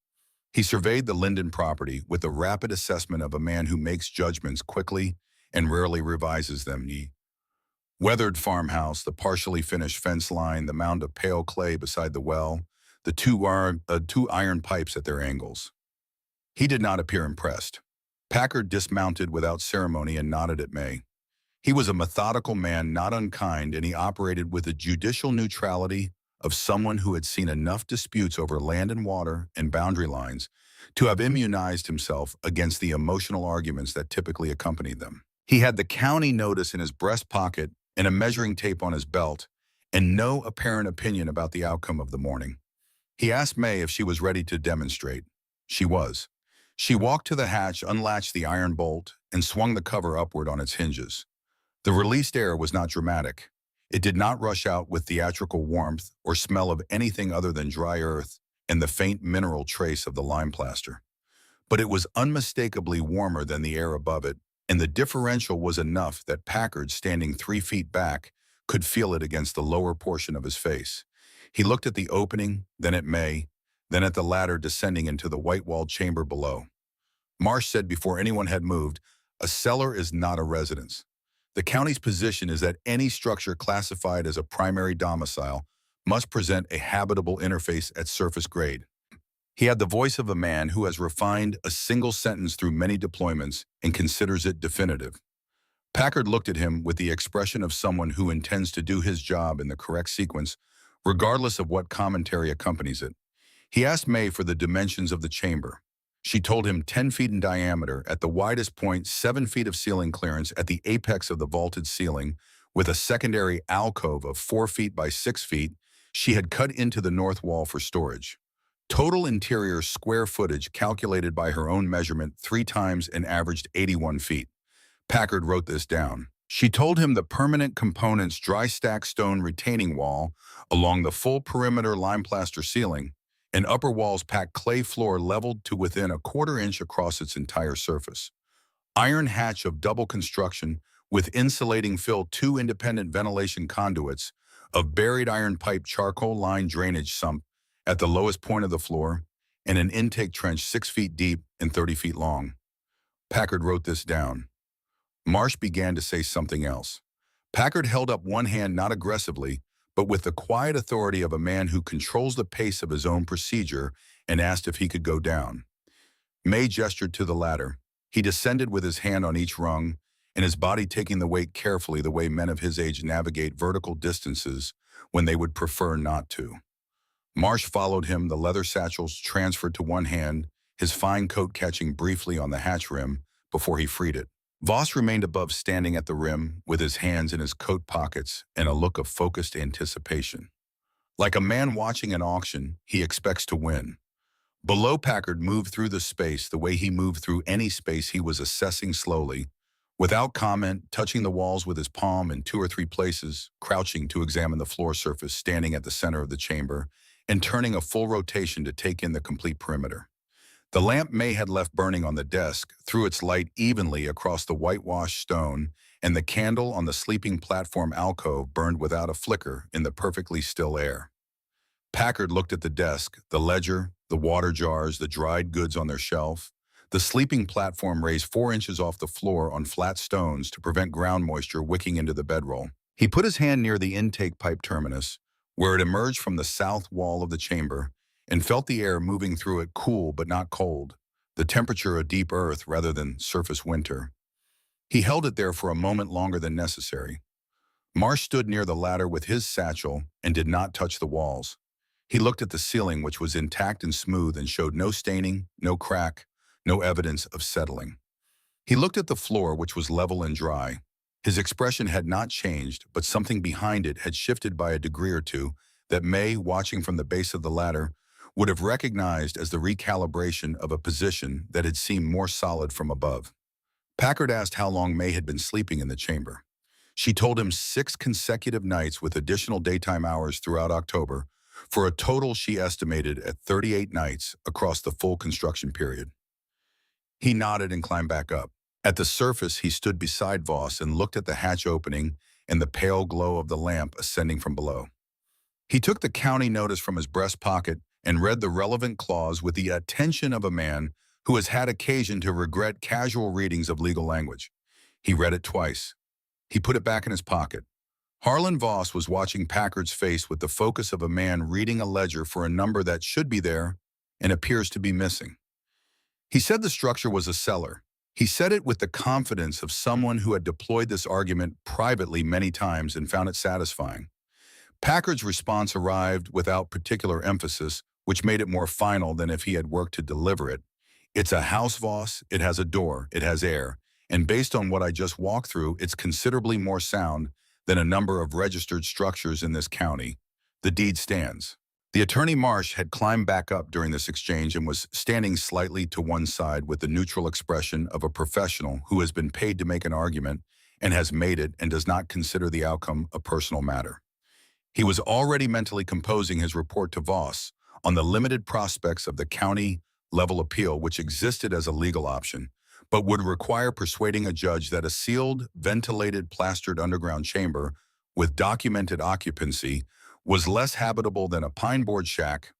He surveyed the Linden property with the rapid assessment of a man who makes judgments quickly and rarely revises them. The weathered farmhouse, the partially finished fence line, the mound of pale clay beside the well, the two iron pipes at their angles. He did not appear impressed. Packard dismounted without ceremony and nodded at May. He was a methodical man, not unkind, and he operated with the judicial neutrality of someone who had seen enough disputes over land and water and boundary lines to have immunized himself against the emotional arguments that typically accompanied them. He had the county notice in his breast pocket and a measuring tape on his belt, and no apparent opinion about the outcome of the morning. He asked May if she was ready to demonstrate. She was. She walked to the hatch, unlatched the iron bolt, and swung the cover upward on its hinges. The released air was not dramatic. It did not rush out with theatrical warmth or smell of anything other than dry earth and the faint mineral trace of the lime plaster. But it was unmistakably warmer than the air above it, and the differential was enough that Packard, standing 3 feet back, could feel it against the lower portion of his face. He looked at the opening, then at May, then at the ladder descending into the white-walled chamber below. Marsh said before anyone had moved, "A cellar is not a residence. The county's position is that any structure classified as a primary domicile must present a habitable interface at surface grade." He had the voice of a man who has refined a single sentence through many deployments and considers it definitive. Packard looked at him with the expression of someone who intends to do his job in the correct sequence, regardless of what commentary accompanies it. He asked May for the dimensions of the chamber. She told him 10 feet in diameter, at the widest point 7 feet of ceiling clearance at the apex of the vaulted ceiling, with a secondary alcove of 4 feet by 6 feet she had cut into the north wall for storage. Total interior square footage calculated by her own measurement 3 times and averaged 81 feet. Packard wrote this down. She told him the permanent components dry stack stone retaining wall along the full perimeter lime plaster ceiling, and upper walls packed clay floor leveled to within a 1/4 inch across its entire surface. Iron hatch of double construction with insulating fill 2 independent ventilation conduits of buried iron pipe charcoal line drainage sump at the lowest point of the floor, and an intake trench 6 feet deep and 30 feet long. Packard wrote this down. Marsh began to say something else. Packard held up one hand not aggressively, but with the quiet authority of a man who controls the pace of his own procedure, and asked if he could go down. May gestured to the ladder. He descended with his hand on each rung, and his body taking the weight carefully the way men of his age navigate vertical distances when they would prefer not to. Marsh followed him, the leather satchels transferred to one hand, his fine coat catching briefly on the hatch rim before he freed it. Voss remained above, standing at the rim with his hands in his coat pockets and a look of focused anticipation. Like a man watching an auction, he expects to win. Below, Packard moved through the space the way he moved through any space he was assessing slowly, without comment, touching the walls with his palm in 2 or 3 places, crouching to examine the floor surface standing at the center of the chamber, and turning a full rotation to take in the complete perimeter. The lamp May had left burning on the desk threw its light evenly across the whitewashed stone, and the candle on the sleeping platform alcove burned without a flicker in the perfectly still air. Packard looked at the desk, the ledger, the water jars, the dried goods on their shelf. The sleeping platform raised 4 inches off the floor on flat stones to prevent ground moisture wicking into the bedroll. He put his hand near the intake pipe terminus, where it emerged from the south wall of the chamber, and felt the air moving through it, cool but not cold, the temperature of deep earth rather than surface winter. He held it there for a moment longer than necessary. Marsh stood near the ladder with his satchel and did not touch the walls. He looked at the ceiling, which was intact and smooth and showed no staining, no crack, no evidence of settling. He looked at the floor, which was level and dry. His expression had not changed, but something behind it had shifted by a degree or two that May, watching from the base of the ladder, would have recognized as the recalibration of a position that had seemed more solid from above. Packard asked how long May had been sleeping in the chamber. She told him 6 consecutive nights with additional daytime hours throughout October, for a total she estimated at 38 nights across the full construction period. He nodded and climbed back up. At the surface, he stood beside Voss and looked at the hatch opening and the pale glow of the lamp ascending from below. He took the county notice from his breast pocket and read the relevant clause with the attention of a man who has had occasion to regret casual readings of legal language. He read it twice. He put it back in his pocket. Harlan Voss was watching Packard's face with the focus of a man reading a ledger for a number that should be there and appears to be missing. He said the structure was a cellar. He said it with the confidence of someone who had deployed this argument privately many times and found it satisfying. Packard's response arrived without particular emphasis, which made it more final than if he had worked to deliver it. "It's a house, Voss. It has a door. It has air. And based on what I just walked through, it's considerably more sound than a number of registered structures in this county. The deed stands. The attorney Marsh had climbed back up during this exchange and was standing slightly to one side with the neutral expression of a professional who has been paid to make an argument and has made it and does not consider the outcome a personal matter. He was already mentally composing his report to Voss on the limited prospects of the county-level appeal, which existed as a legal option, but would require persuading a judge that a sealed, ventilated, plastered underground chamber with documented occupancy was less habitable than a pine-board shack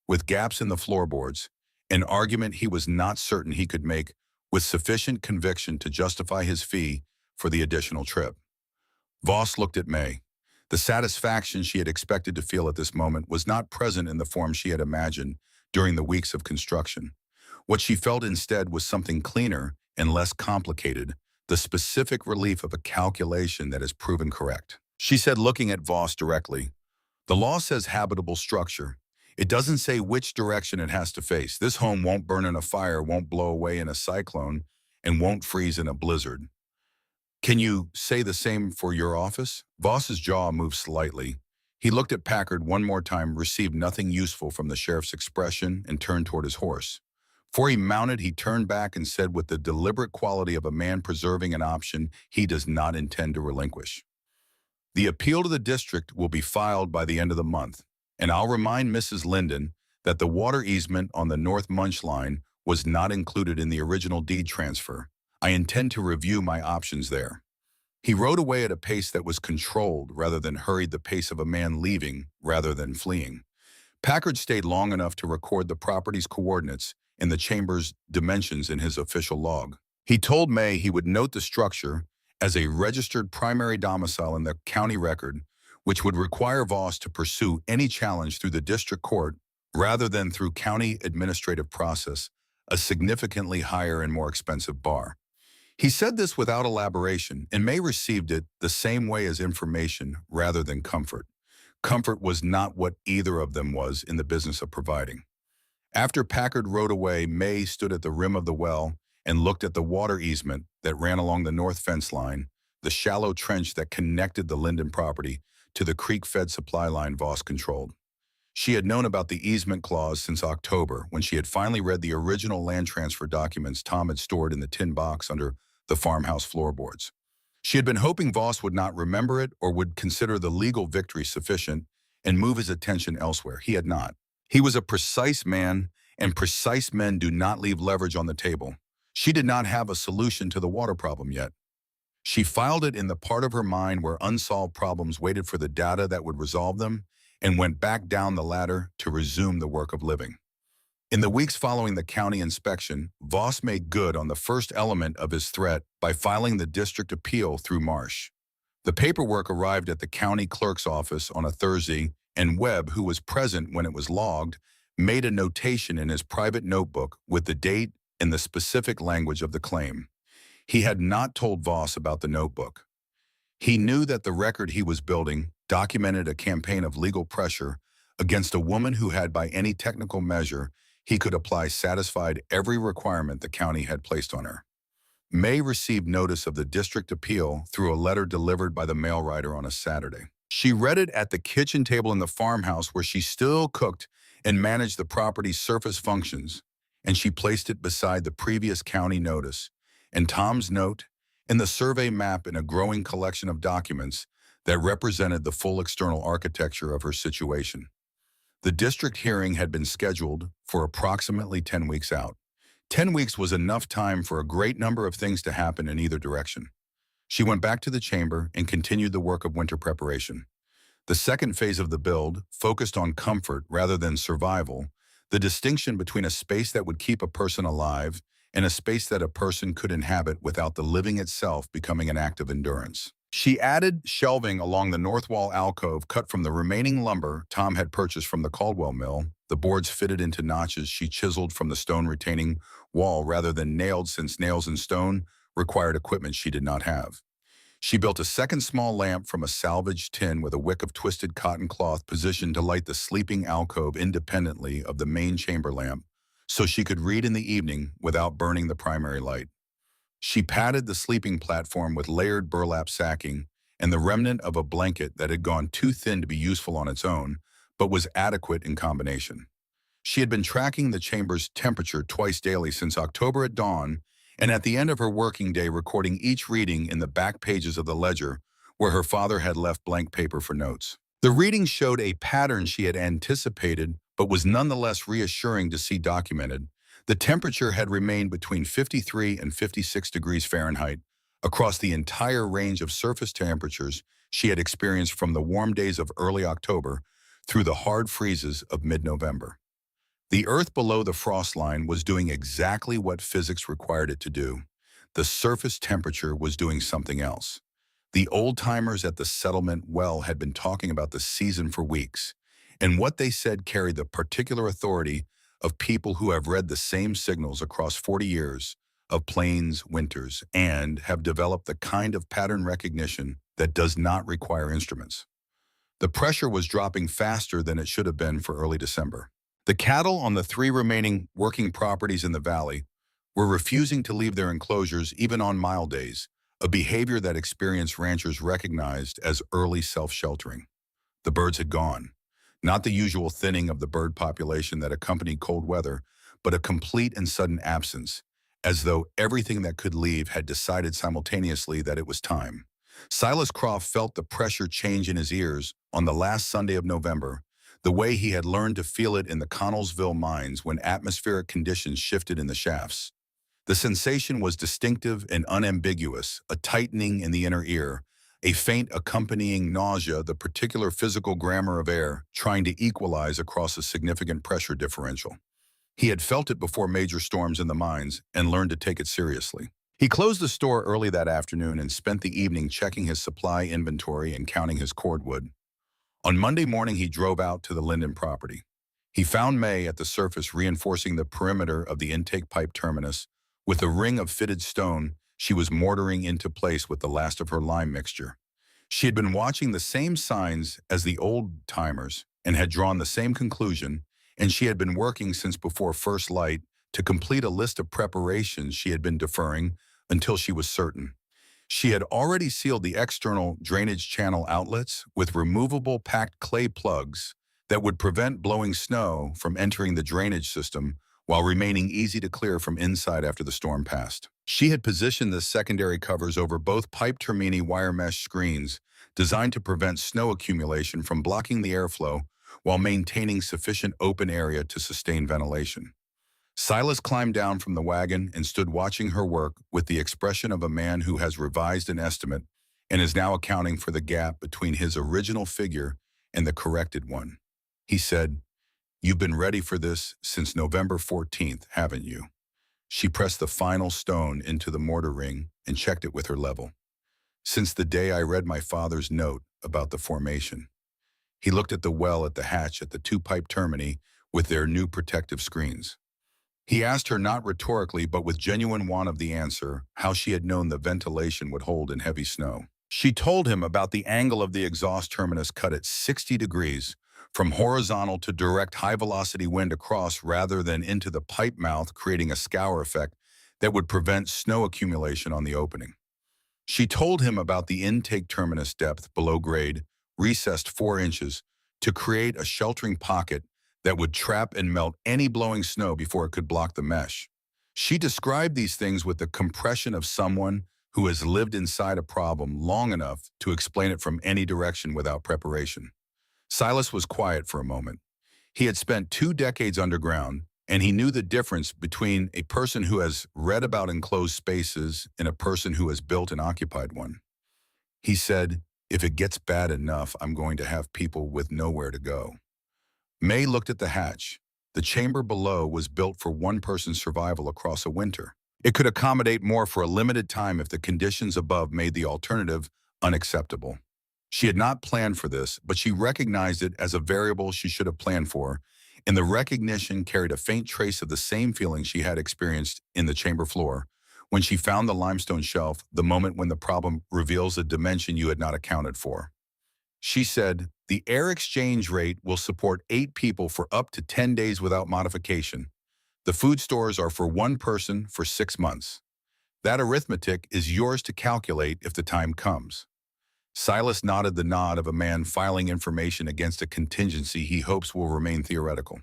with gaps in the floorboards, an argument he was not certain he could make with sufficient conviction to justify his fee for the additional trip. Voss looked at May. The satisfaction she had expected to feel at this moment was not present in the form she had imagined during the weeks of construction. What she felt instead was something cleaner and less complicated, the specific relief of a calculation that is proven correct. She said, looking at Voss directly, "The law says habitable structure. It doesn't say which direction it has to face. This home won't burn in a fire, won't blow away in a cyclone, and won't freeze in a blizzard. Can you say the same for your office?" Voss's jaw moved slightly. He looked at Packard one more time, received nothing useful from the sheriff's expression, and turned toward his horse. Before he mounted, he turned back and said with the deliberate quality of a man preserving an option he does not intend to relinquish, "The appeal to the district will be filed by the end of the month, and I'll remind Mrs. Linden that the water easement on the North Munch line was not included in the original deed transfer. I intend to review my options there." He rode away at a pace that was controlled rather than hurried, the pace of a man leaving rather than fleeing. Packard stayed long enough to record the property's coordinates and the chamber's dimensions in his official log. He told May he would note the structure as a registered primary domicile in the county record, which would require Voss to pursue any challenge through the district court rather than through county administrative process, a significantly higher and more expensive bar. He said this without elaboration, and May received it the same way as information rather than comfort. Comfort was not what either of them was in the business of providing. After Packard rode away, May stood at the rim of the well and looked at the water easement that ran along the north fence line, the shallow trench that connected the Linden property to the creek-fed supply line Voss controlled. She had known about the easement clause since October, when she had finally read the original land transfer documents Tom had stored in the tin box under the farmhouse floorboards. She had been hoping Voss would not remember it or would consider the legal victory sufficient and move his attention elsewhere. He had not. He was a precise man, and precise men do not leave leverage on the table. She did not have a solution to the water problem yet. She filed it in the part of her mind where unsolved problems waited for the data that would resolve them, and went back down the ladder to resume the work of living. In the weeks following the county inspection, Voss made good on the first element of his threat by filing the district appeal through Marsh. The paperwork arrived at the county clerk's office on a Thursday, and Webb, who was present when it was logged, made a notation in his private notebook with the date and the specific language of the claim. He had not told Voss about the notebook. He knew that the record he was building documented a campaign of legal pressure against a woman who had, by any technical measure he could apply, satisfied every requirement the county had placed on her. May received notice of the district appeal through a letter delivered by the mail rider on a Saturday. She read it at the kitchen table in the farmhouse where she still cooked and managed the property's surface functions, and she placed it beside the previous county notice and Tom's note and the survey map in a growing collection of documents that represented the full external architecture of her situation. The district hearing had been scheduled for approximately 10 weeks out. 10 weeks was enough time for a great number of things to happen in either direction. She went back to the chamber and continued the work of winter preparation. The second phase of the build focused on comfort rather than survival, the distinction between a space that would keep a person alive and a space that a person could inhabit without the living itself becoming an act of endurance. She added shelving along the north wall alcove cut from the remaining lumber Tom had purchased from the Caldwell mill, the boards fitted into notches she chiseled from the stone retaining wall rather than nailed, since nails and stone required equipment she did not have. She built a second small lamp from a salvaged tin with a wick of twisted cotton cloth positioned to light the sleeping alcove independently of the main chamber lamp, so she could read in the evening without burning the primary light. She padded the sleeping platform with layered burlap sacking and the remnant of a blanket that had gone too thin to be useful on its own, but was adequate in combination. She had been tracking the chamber's temperature twice daily since October at dawn, and at the end of her working day recording each reading in the back pages of the ledger where her father had left blank paper for notes. The reading showed a pattern she had anticipated but was nonetheless reassuring to see documented. The temperature had remained between 53 and 56 degrees Fahrenheit across the entire range of surface temperatures she had experienced from the warm days of early October through the hard freezes of mid-November. The Earth below the frost line was doing exactly what physics required it to do. The surface temperature was doing something else. The old-timers at the settlement well had been talking about the season for weeks, and what they said carried the particular authority of people who have read the same signals across 40 years of plains, winters, and have developed the kind of pattern recognition that does not require instruments. The pressure was dropping faster than it should have been for early December. The cattle on the 3 remaining working properties in the valley were refusing to leave their enclosures even on mild days, a behavior that experienced ranchers recognized as early self-sheltering. The birds had gone. Not the usual thinning of the bird population that accompanied cold weather, but a complete and sudden absence, as though everything that could leave had decided simultaneously that it was time. Silas Croft felt the pressure change in his ears on the last Sunday of November, the way he had learned to feel it in the Connellsville mines when atmospheric conditions shifted in the shafts. The sensation was distinctive and unambiguous, a tightening in the inner ear, a faint accompanying nausea, the particular physical grammar of air trying to equalize across a significant pressure differential. He had felt it before major storms in the mines and learned to take it seriously. He closed the store early that afternoon and spent the evening checking his supply inventory and counting his cordwood. On Monday morning, he drove out to the Linden property. He found May at the surface reinforcing the perimeter of the intake pipe terminus with a ring of fitted stone she was mortaring into place with the last of her lime mixture. She had been watching the same signs as the old-timers and had drawn the same conclusion, and she had been working since before first light to complete a list of preparations she had been deferring until she was certain. She had already sealed the external drainage channel outlets with removable packed clay plugs that would prevent blowing snow from entering the drainage system while remaining easy to clear from inside after the storm passed. She had positioned the secondary covers over both pipe termini wire mesh screens designed to prevent snow accumulation from blocking the airflow while maintaining sufficient open area to sustain ventilation. Silas climbed down from the wagon and stood watching her work with the expression of a man who has revised an estimate and is now accounting for the gap between his original figure and the corrected one. He said, "You've been ready for this since November 14th, haven't you?" She pressed the final stone into the mortar ring and checked it with her level. "Since the day I read my father's note about the formation." He looked at the well at the hatch at the 2 pipe termini with their new protective screens. He asked her not rhetorically but with genuine want of the answer how she had known the ventilation would hold in heavy snow. She told him about the angle of the exhaust terminus cut at 60 degrees, from horizontal to direct high-velocity wind across rather than into the pipe mouth, creating a scour effect that would prevent snow accumulation on the opening. She told him about the intake terminus depth below grade, recessed 4 inches, to create a sheltering pocket that would trap and melt any blowing snow before it could block the mesh. She described these things with the compression of someone who has lived inside a problem long enough to explain it from any direction without preparation. Silas was quiet for a moment. He had spent 2 decades underground, and he knew the difference between a person who has read about enclosed spaces and a person who has built and occupied one. He said, "If it gets bad enough, I'm going to have people with nowhere to go." May looked at the hatch. The chamber below was built for one person's survival across a winter. It could accommodate more for a limited time if the conditions above made the alternative unacceptable. She had not planned for this, but she recognized it as a variable she should have planned for, and the recognition carried a faint trace of the same feeling she had experienced in the chamber floor when she found the limestone shelf, the moment when the problem reveals a dimension you had not accounted for. She said, "The air exchange rate will support 8 people for up to 10 days without modification. The food stores are for 1 person for 6 months. That arithmetic is yours to calculate if the time comes." Silas nodded the nod of a man filing information against a contingency he hopes will remain theoretical.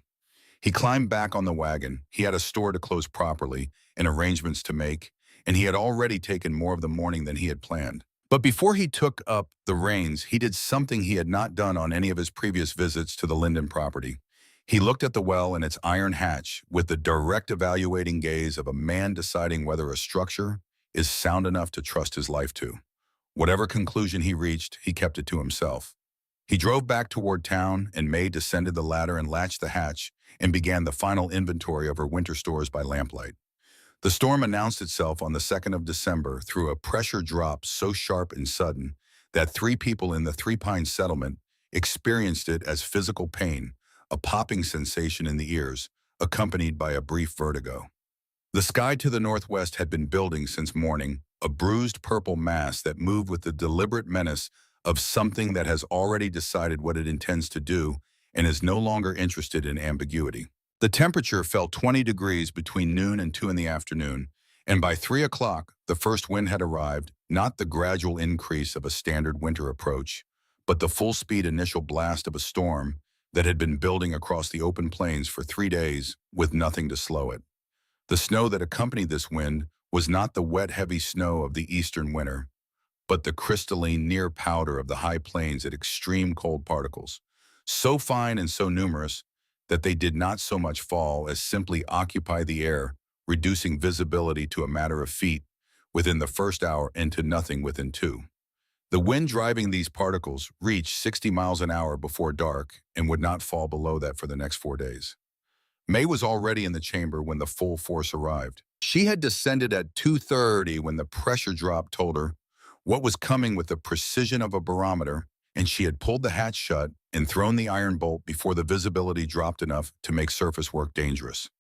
He climbed back on the wagon. He had a store to close properly and arrangements to make, and he had already taken more of the morning than he had planned. But before he took up the reins, he did something he had not done on any of his previous visits to the Linden property. He looked at the well and its iron hatch with the direct evaluating gaze of a man deciding whether a structure is sound enough to trust his life to. Whatever conclusion he reached, he kept it to himself. He drove back toward town, and May descended the ladder and latched the hatch and began the final inventory of her winter stores by lamplight. The storm announced itself on the 2nd of December through a pressure drop so sharp and sudden that 3 people in the Three Pines settlement experienced it as physical pain, a popping sensation in the ears, accompanied by a brief vertigo. The sky to the northwest had been building since morning, a bruised purple mass that moved with the deliberate menace of something that has already decided what it intends to do and is no longer interested in ambiguity. The temperature fell 20 degrees between noon and 2 in the afternoon, and by 3 o'clock, the first wind had arrived, not the gradual increase of a standard winter approach, but the full-speed initial blast of a storm that had been building across the open plains for 3 days with nothing to slow it. The snow that accompanied this wind was not the wet, heavy snow of the eastern winter, but the crystalline near powder of the high plains at extreme cold particles, so fine and so numerous that they did not so much fall as simply occupy the air, reducing visibility to a matter of feet within the first hour and to nothing within 2. The wind driving these particles reached 60 miles an hour before dark and would not fall below that for the next 4 days. May was already in the chamber when the full force arrived. She had descended at 2:30 when the pressure drop told her what was coming with the precision of a barometer, and she had pulled the hatch shut and thrown the iron bolt before the visibility dropped enough to make surface work dangerous.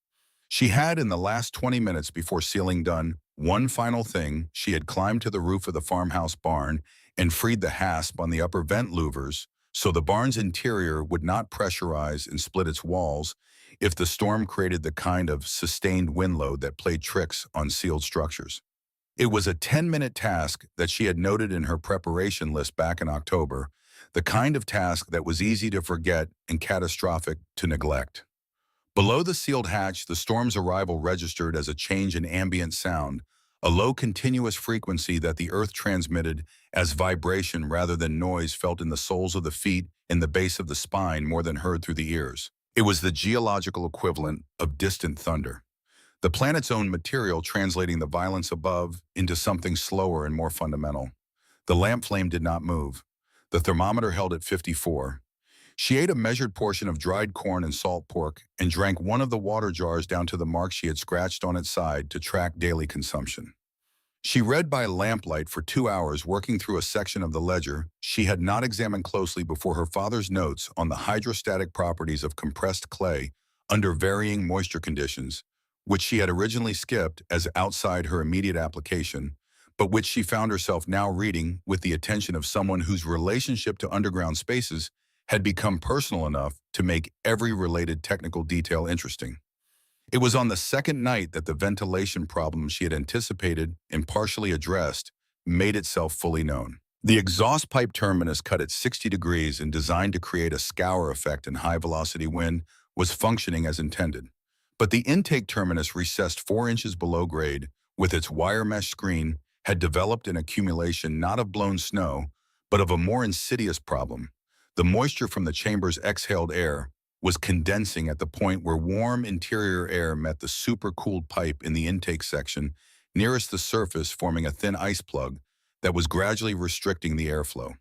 She had, in the last 20 minutes before sealing done, one final thing. She had climbed to the roof of the farmhouse barn and freed the hasp on the upper vent louvers so the barn's interior would not pressurize and split its walls if the storm created the kind of sustained wind load that played tricks on sealed structures. It was a 10-minute task that she had noted in her preparation list back in October, the kind of task that was easy to forget and catastrophic to neglect. Below the sealed hatch, the storm's arrival registered as a change in ambient sound, a low continuous frequency that the earth transmitted as vibration rather than noise felt in the soles of the feet and the base of the spine more than heard through the ears. It was the geological equivalent of distant thunder. The planet's own material translating the violence above into something slower and more fundamental. The lamp flame did not move. The thermometer held at 54. She ate a measured portion of dried corn and salt pork and drank one of the water jars down to the mark she had scratched on its side to track daily consumption. She read by lamplight for 2 hours, working through a section of the ledger she had not examined closely before her father's notes on the hydrostatic properties of compressed clay under varying moisture conditions, which she had originally skipped as outside her immediate application, but which she found herself now reading with the attention of someone whose relationship to underground spaces had become personal enough to make every related technical detail interesting. It was on the second night that the ventilation problem she had anticipated and partially addressed made itself fully known. The exhaust pipe terminus, cut at 60 degrees and designed to create a scour effect in high-velocity wind, was functioning as intended. But the intake terminus, recessed 4 inches below grade, with its wire mesh screen, had developed an accumulation not of blown snow, but of a more insidious problem. The moisture from the chamber's exhaled air was condensing at the point where warm interior air met the supercooled pipe in the intake section nearest the surface, forming a thin ice plug that was gradually restricting the airflow.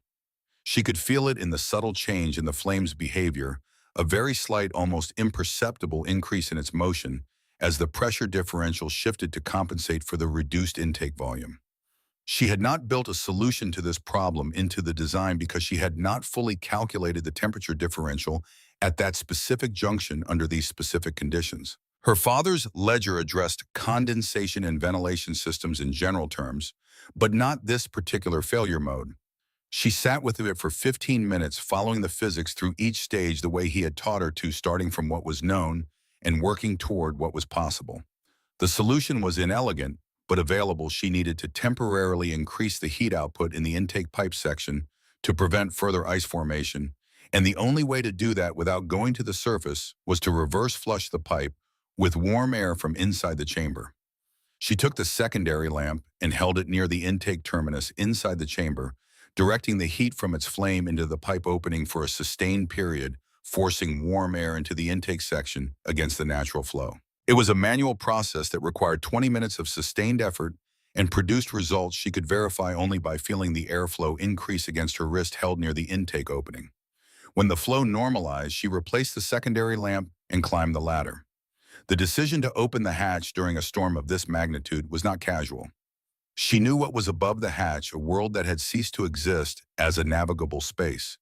She could feel it in the subtle change in the flame's behavior, a very slight, almost imperceptible increase in its motion as the pressure differential shifted to compensate for the reduced intake volume. She had not built a solution to this problem into the design because she had not fully calculated the temperature differential at that specific junction under these specific conditions. Her father's ledger addressed condensation and ventilation systems in general terms, but not this particular failure mode. She sat with it for 15 minutes, following the physics through each stage the way he had taught her to, starting from what was known and working toward what was possible. The solution was inelegant, but available. She needed to temporarily increase the heat output in the intake pipe section to prevent further ice formation, and the only way to do that without going to the surface was to reverse flush the pipe with warm air from inside the chamber. She took the secondary lamp and held it near the intake terminus inside the chamber, directing the heat from its flame into the pipe opening for a sustained period, forcing warm air into the intake section against the natural flow. It was a manual process that required 20 minutes of sustained effort and produced results she could verify only by feeling the airflow increase against her wrist held near the intake opening. When the flow normalized, she replaced the secondary lamp and climbed the ladder. The decision to open the hatch during a storm of this magnitude was not casual. She knew what was above the hatch, a world that had ceased to exist as a navigable space.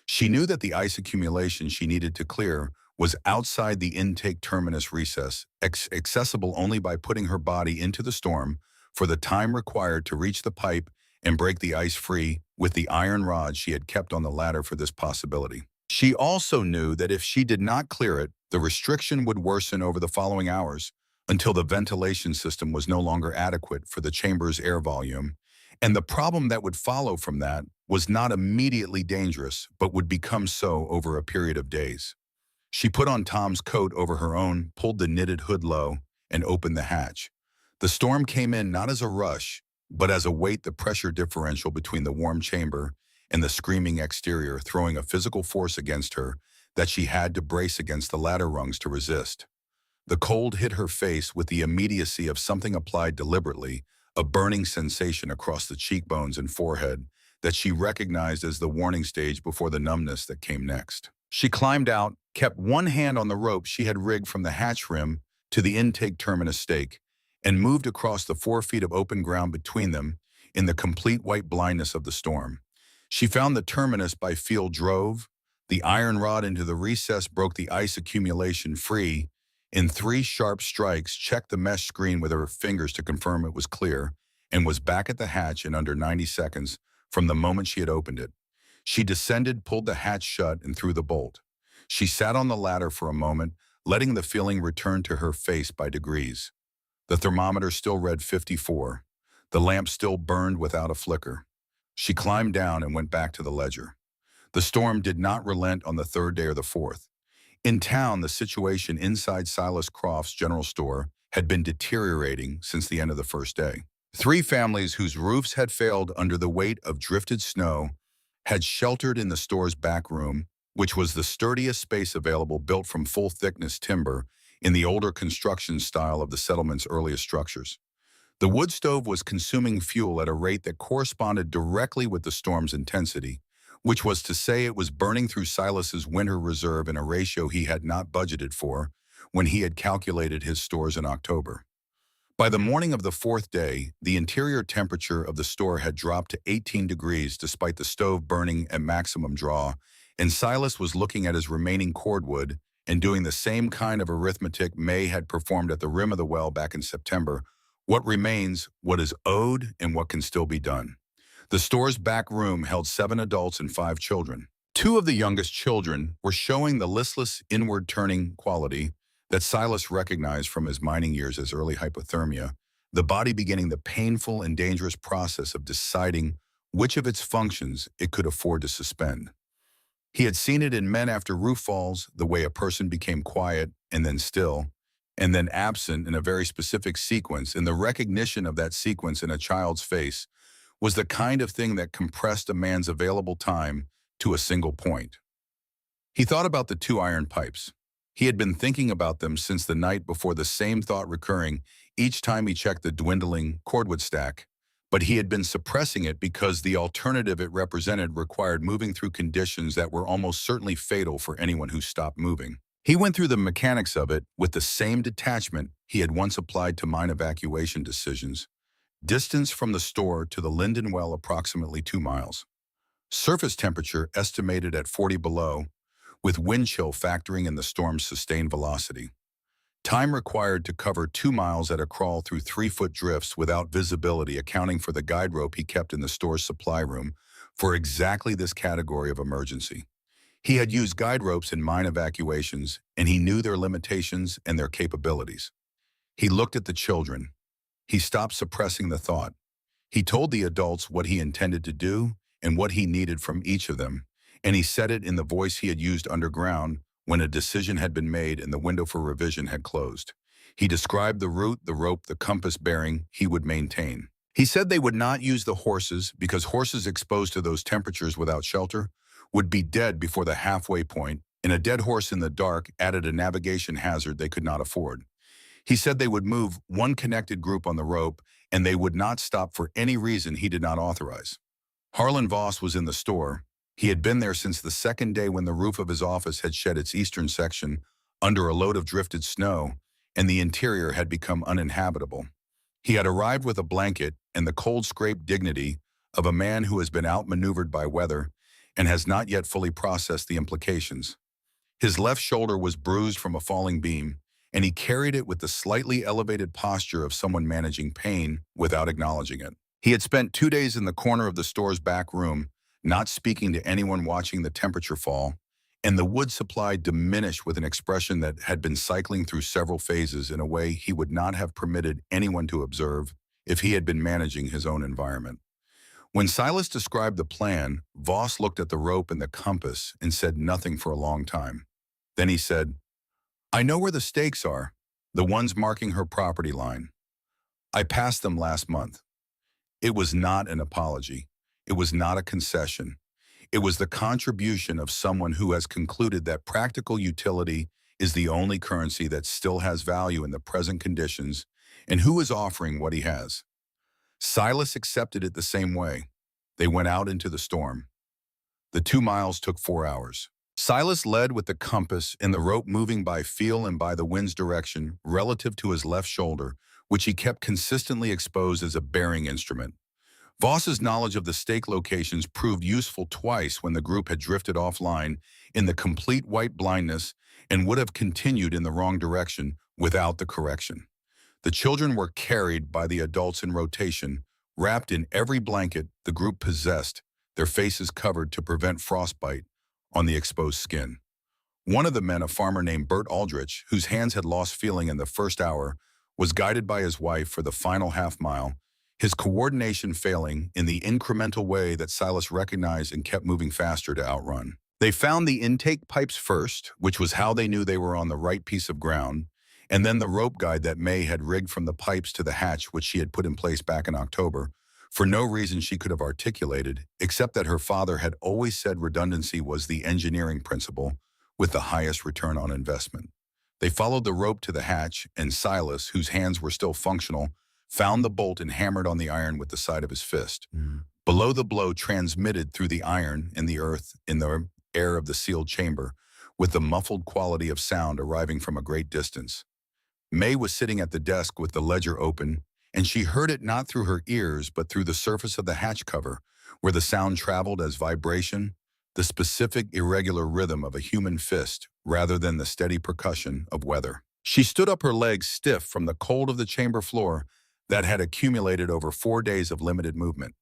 She knew that the ice accumulation she needed to clear was outside the intake terminus recess, accessible only by putting her body into the storm for the time required to reach the pipe and break the ice free with the iron rod she had kept on the ladder for this possibility. She also knew that if she did not clear it, the restriction would worsen over the following hours until the ventilation system was no longer adequate for the chamber's air volume, and the problem that would follow from that was not immediately dangerous, but would become so over a period of days. She put on Tom's coat over her own, pulled the knitted hood low, and opened the hatch. The storm came in not as a rush, but as a weight, the pressure differential between the warm chamber and the screaming exterior, throwing a physical force against her that she had to brace against the ladder rungs to resist. The cold hit her face with the immediacy of something applied deliberately, a burning sensation across the cheekbones and forehead that she recognized as the warning stage before the numbness that came next. She climbed out, kept one hand on the rope she had rigged from the hatch rim to the intake terminus stake, and moved across the 4 feet of open ground between them in the complete white blindness of the storm. She found the terminus by feel, drove the iron rod into the recess, broke the ice accumulation free in 3 sharp strikes, checked the mesh screen with her fingers to confirm it was clear, and was back at the hatch in under 90 seconds from the moment she had opened it. She descended, pulled the hatch shut, and threw the bolt. She sat on the ladder for a moment, letting the feeling return to her face by degrees. The thermometer still read 54. The lamp still burned without a flicker. She climbed down and went back to the ledger. The storm did not relent on the 3rd day or the 4th. In town, the situation inside Silas Croft's general store had been deteriorating since the end of the 1st day. 3 families whose roofs had failed under the weight of drifted snow had sheltered in the store's back room, which was the sturdiest space available, built from full-thickness timber in the older construction style of the settlement's earliest structures. The wood stove was consuming fuel at a rate that corresponded directly with the storm's intensity, which was to say it was burning through Silas's winter reserve in a ratio he had not budgeted for when he had calculated his stores in October. By the morning of the 4th day, the interior temperature of the store had dropped to 18 degrees despite the stove burning at maximum draw, and Silas was looking at his remaining cordwood and doing the same kind of arithmetic May had performed at the rim of the well back in September. What remains, what is owed, and what can still be done. The store's back room held 7 adults and 5 children. 2 of the youngest children were showing the listless, inward-turning quality that Silas recognized from his mining years as early hypothermia, the body beginning the painful and dangerous process of deciding which of its functions it could afford to suspend. He had seen it in men after roof falls, the way a person became quiet and then still, and then absent in a very specific sequence, and the recognition of that sequence in a child's face was the kind of thing that compressed a man's available time to a single point. He thought about the 2 iron pipes. He had been thinking about them since the night before, the same thought recurring each time he checked the dwindling cordwood stack, but he had been suppressing it because the alternative it represented required moving through conditions that were almost certainly fatal for anyone who stopped moving. He went through the mechanics of it with the same detachment he had once applied to mine evacuation decisions. Distance from the store to the Linden well approximately 2 miles. Surface temperature estimated at 40 below, with wind chill factoring in the storm's sustained velocity. Time required to cover 2 miles at a crawl through 3-foot drifts without visibility, accounting for the guide rope he kept in the store's supply room for exactly this category of emergency. He had used guide ropes in mine evacuations, and he knew their limitations and their capabilities. He looked at the children. He stopped suppressing the thought. He told the adults what he intended to do, and what he needed from each of them, and he said it in the voice he had used underground when a decision had been made and the window for revision had closed. He described the route, the rope, the compass bearing he would maintain. He said they would not use the horses because horses exposed to those temperatures without shelter would be dead before the halfway point, and a dead horse in the dark added a navigation hazard they could not afford. He said they would move one connected group on the rope, and they would not stop for any reason he did not authorize. Harlan Voss was in the store. He had been there since the second day when the roof of his office had shed its eastern section under a load of drifted snow, and the interior had become uninhabitable. He had arrived with a blanket and the cold-scraped dignity of a man who has been outmaneuvered by weather and has not yet fully processed the implications. His left shoulder was bruised from a falling beam, and he carried it with the slightly elevated posture of someone managing pain without acknowledging it. He had spent 2 days in the corner of the store's back room, not speaking to anyone, watching the temperature fall, and the wood supply diminish with an expression that had been cycling through several phases in a way he would not have permitted anyone to observe if he had been managing his own environment. When Silas described the plan, Voss looked at the rope and the compass and said nothing for a long time. Then he said, "I know where the stakes are, the ones marking her property line. I passed them last month." It was not an apology. It was not a concession. It was the contribution of someone who has concluded that practical utility is the only currency that still has value in the present conditions, and who is offering what he has. Silas accepted it the same way. They went out into the storm. The 2 miles took 4 hours. Silas led with the compass and the rope moving by feel and by the wind's direction relative to his left shoulder, which he kept consistently exposed as a bearing instrument. Voss's knowledge of the stake locations proved useful twice when the group had drifted offline in the complete white blindness and would have continued in the wrong direction without the correction. The children were carried by the adults in rotation, wrapped in every blanket the group possessed, their faces covered to prevent frostbite on the exposed skin. One of the men, a farmer named Bert Aldrich, whose hands had lost feeling in the first hour, was guided by his wife for the final half-mile, his coordination failing in the incremental way that Silas recognized and kept moving faster to outrun. They found the intake pipes first, which was how they knew they were on the right piece of ground, and then the rope guide that May had rigged from the pipes to the hatch, which she had put in place back in October, for no reason she could have articulated, except that her father had always said redundancy was the engineering principle with the highest return on investment. They followed the rope to the hatch, and Silas, whose hands were still functional, found the bolt and hammered on the iron with the side of his fist. Below, the blow transmitted through the iron and the earth in the air of the sealed chamber, with the muffled quality of sound arriving from a great distance. May was sitting at the desk with the ledger open, and she heard it not through her ears but through the surface of the hatch cover, where the sound traveled as vibration, the specific irregular rhythm of a human fist rather than the steady percussion of weather. She stood up, her legs stiff from the cold of the chamber floor that had accumulated over 4 days of limited movement.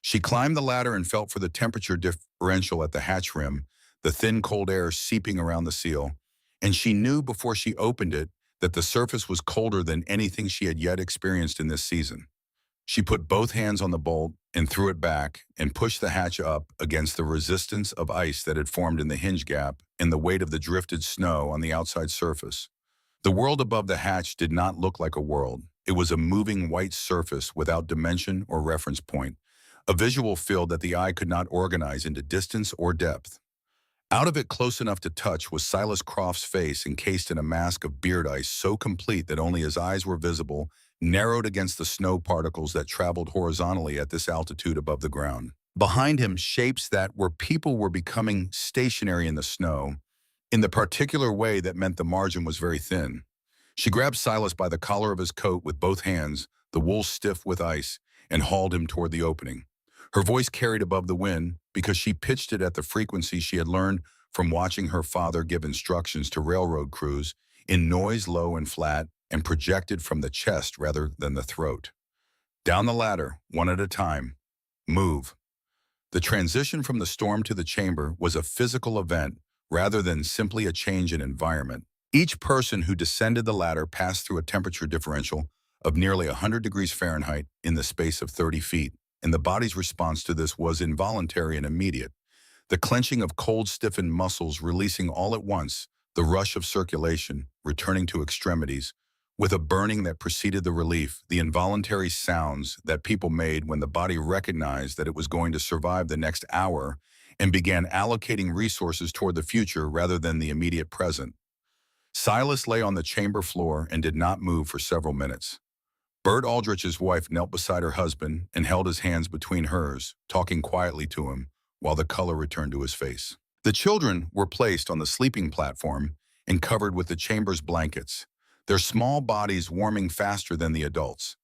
She climbed the ladder and felt for the temperature differential at the hatch rim, the thin cold air seeping around the seal, and she knew before she opened it that the surface was colder than anything she had yet experienced in this season. She put both hands on the bolt and threw it back and pushed the hatch up against the resistance of ice that had formed in the hinge gap and the weight of the drifted snow on the outside surface. The world above the hatch did not look like a world. It was a moving white surface without dimension or reference point, a visual field that the eye could not organize into distance or depth. Out of it, close enough to touch, was Silas Croft's face encased in a mask of beard ice so complete that only his eyes were visible, narrowed against the snow particles that traveled horizontally at this altitude above the ground. Behind him, shapes that were people were becoming stationary in the snow, in the particular way that meant the margin was very thin. She grabbed Silas by the collar of his coat with both hands, the wool stiff with ice, and hauled him toward the opening. Her voice carried above the wind because she pitched it at the frequency she had learned from watching her father give instructions to railroad crews, in noise low and flat and projected from the chest rather than the throat. Down the ladder, one at a time. Move. The transition from the storm to the chamber was a physical event rather than simply a change in environment. Each person who descended the ladder passed through a temperature differential of nearly 100 degrees Fahrenheit in the space of 30 feet. and the body's response to this was involuntary and immediate. The clenching of cold, stiffened muscles releasing all at once, the rush of circulation, returning to extremities, with a burning that preceded the relief, the involuntary sounds that people made when the body recognized that it was going to survive the next hour and began allocating resources toward the future rather than the immediate present. Silas lay on the chamber floor and did not move for several minutes. Bert Aldrich's wife knelt beside her husband and held his hands between hers, talking quietly to him while the color returned to his face. The children were placed on the sleeping platform and covered with the chamber's blankets, their small bodies warming faster than the adults.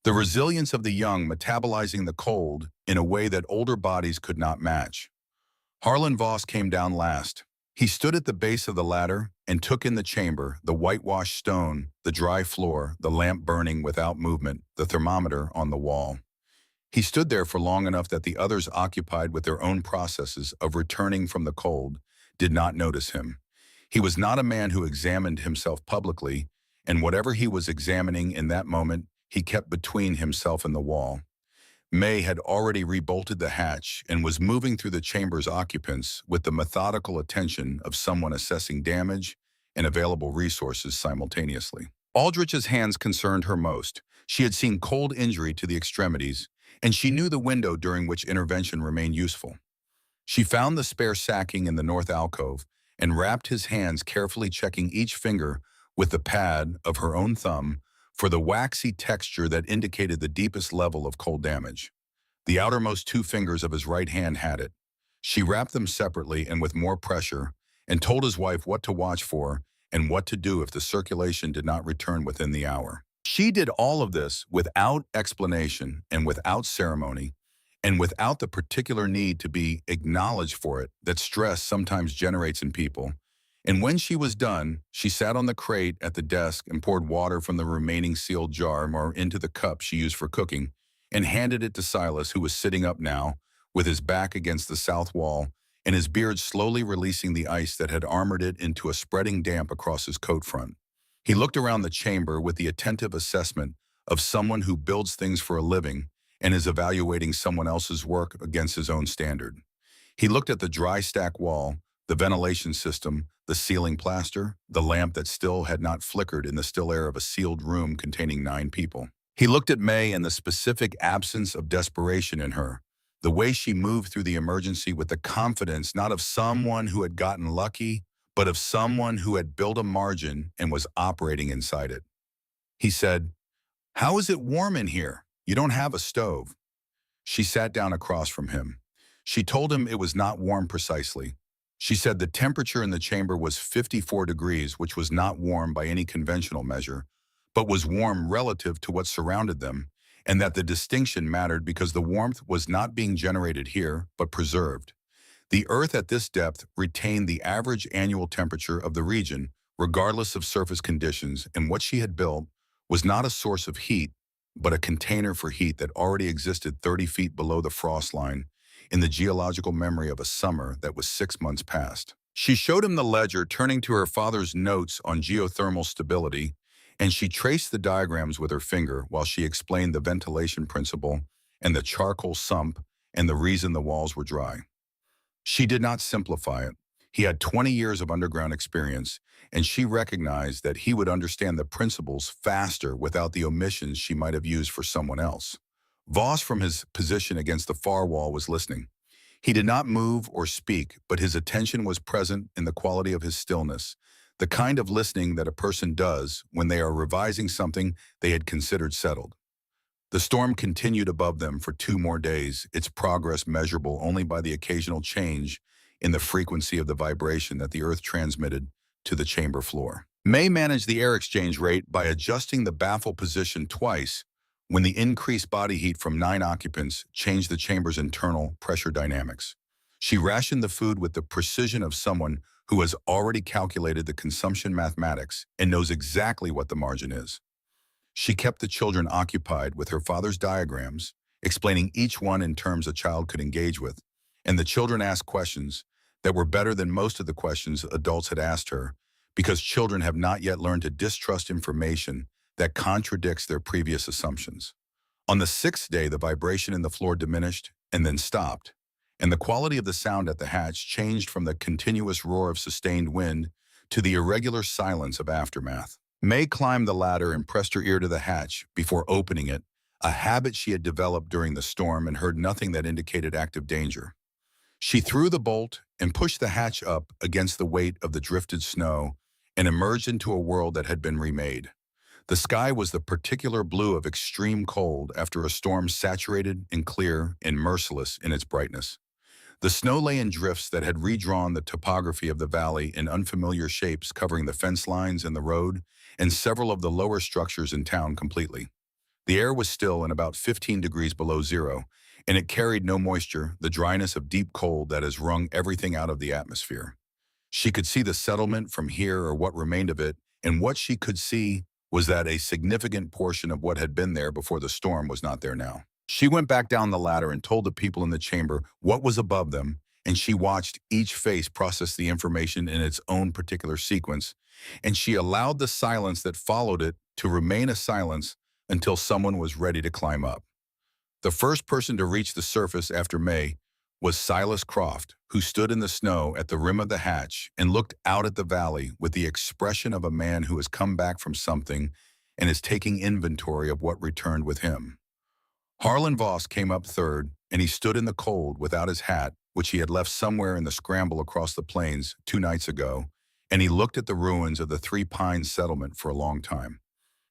The resilience of the young metabolizing the cold in a way that older bodies could not match. Harlan Voss came down last. He stood at the base of the ladder and took in the chamber, the whitewashed stone, the dry floor, the lamp burning without movement, the thermometer on the wall. He stood there for long enough that the others, occupied with their own processes of returning from the cold, did not notice him. He was not a man who examined himself publicly, and whatever he was examining in that moment, he kept between himself and the wall. May had already rebolted the hatch and was moving through the chamber's occupants with the methodical attention of someone assessing damage and available resources simultaneously. Aldrich's hands concerned her most. She had seen cold injury to the extremities, and she knew the window during which intervention remained useful. She found the spare sacking in the north alcove and wrapped his hands, carefully checking each finger with the pad of her own thumb for the waxy texture that indicated the deepest level of cold damage. The outermost two fingers of his right hand had it. She wrapped them separately and with more pressure, and told his wife what to watch for and what to do if the circulation did not return within the hour. She did all of this without explanation and without ceremony, and without the particular need to be acknowledged for it that stress sometimes generates in people. And when she was done, she sat on the crate at the desk and poured water from the remaining sealed jar or into the cup she used for cooking, and handed it to Silas, who was sitting up now, with his back against the south wall, and his beard slowly releasing the ice that had armored it into a spreading damp across his coat front. He looked around the chamber with the attentive assessment of someone who builds things for a living and is evaluating someone else's work against his own standard. He looked at the dry stack wall, the ventilation system, the ceiling plaster, the lamp that still had not flickered in the still air of a sealed room containing 9 people. He looked at May and the specific absence of desperation in her, the way she moved through the emergency with the confidence not of someone who had gotten lucky, but of someone who had built a margin and was operating inside it. He said, "How is it warm in here? You don't have a stove." She sat down across from him. She told him it was not warm precisely. She said the temperature in the chamber was 54 degrees, which was not warm by any conventional measure, but was warm relative to what surrounded them, and that the distinction mattered because the warmth was not being generated here, but preserved. The Earth at this depth retained the average annual temperature of the region, regardless of surface conditions, and what she had built was not a source of heat, but a container for heat that already existed 30 feet below the frost line in the geological memory of a summer that was 6 months past. She showed him the ledger, turning to her father's notes on geothermal stability, and she traced the diagrams with her finger while she explained the ventilation principle and the charcoal sump and the reason the walls were dry. She did not simplify it. He had 20 years of underground experience, and she recognized that he would understand the principles faster without the omissions she might have used for someone else. Voss, from his position against the far wall, was listening. He did not move or speak, but his attention was present in the quality of his stillness, the kind of listening that a person does when they are revising something they had considered settled. The storm continued above them for 2 more days, its progress measurable only by the occasional change in the frequency of the vibration that the Earth transmitted to the chamber floor. May managed the air exchange rate by adjusting the baffle position twice when the increased body heat from 9 occupants changed the chamber's internal pressure dynamics. She rationed the food with the precision of someone who has already calculated the consumption mathematics and knows exactly what the margin is. She kept the children occupied with her father's diagrams, explaining each one in terms a child could engage with, and the children asked questions that were better than most of the questions adults had asked her, because children have not yet learned to distrust information that contradicts their previous assumptions. On the sixth day, the vibration in the floor diminished and then stopped, and the quality of the sound at the hatch changed from the continuous roar of sustained wind to the irregular silence of aftermath. May climbed the ladder and pressed her ear to the hatch before opening it, a habit she had developed during the storm, and heard nothing that indicated active danger. She threw the bolt and pushed the hatch up against the weight of the drifted snow and emerged into a world that had been remade. The sky was the particular blue of extreme cold after a storm, saturated and clear and merciless in its brightness. The snow lay in drifts that had redrawn the topography of the valley in unfamiliar shapes, covering the fence lines and the road and several of the lower structures in town completely. The air was still and about 15 degrees below zero, and it carried no moisture, the dryness of deep cold that has wrung everything out of the atmosphere. She could see the settlement from here, or what remained of it, and what she could see was that a significant portion of what had been there before the storm was not there now. She went back down the ladder and told the people in the chamber what was above them, and she watched each face process the information in its own particular sequence, and she allowed the silence that followed it to remain a silence until someone was ready to climb up. The first person to reach the surface after May was Silas Croft, who stood in the snow at the rim of the hatch and looked out at the valley with the expression of a man who has come back from something and is taking inventory of what returned with him. Harlan Voss came up third, and he stood in the cold without his hat, which he had left somewhere in the scramble across the plains 2 nights ago, and he looked at the ruins of the Three Pines settlement for a long time.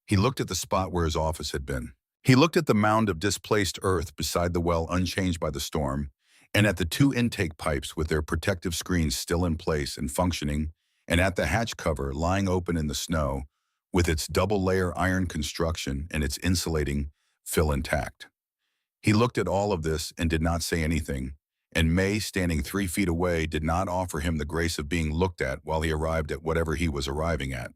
He looked at the spot where his office had been. He looked at the mound of displaced earth beside the well, unchanged by the storm, and at the two intake pipes with their protective screens still in place and functioning, and at the hatch cover lying open in the snow with its double-layer iron construction and its insulating fill intact. He looked at all of this and did not say anything, and May, standing 3 feet away, did not offer him the grace of being looked at while he arrived at whatever he was arriving at.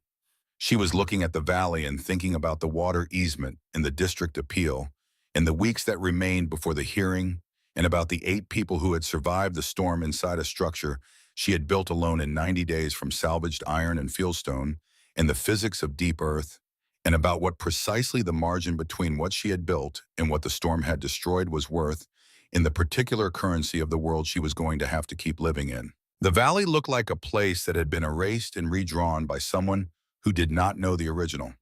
She was looking at the valley and thinking about the water easement and the district appeal, and the weeks that remained before the hearing, and about the 8 people who had survived the storm inside a structure she had built alone in 90 days from salvaged iron and fieldstone, and the physics of deep earth, and about what precisely the margin between what she had built and what the storm had destroyed was worth in the particular currency of the world she was going to have to keep living in. The valley looked like a place that had been erased and redrawn by someone who did not know the original.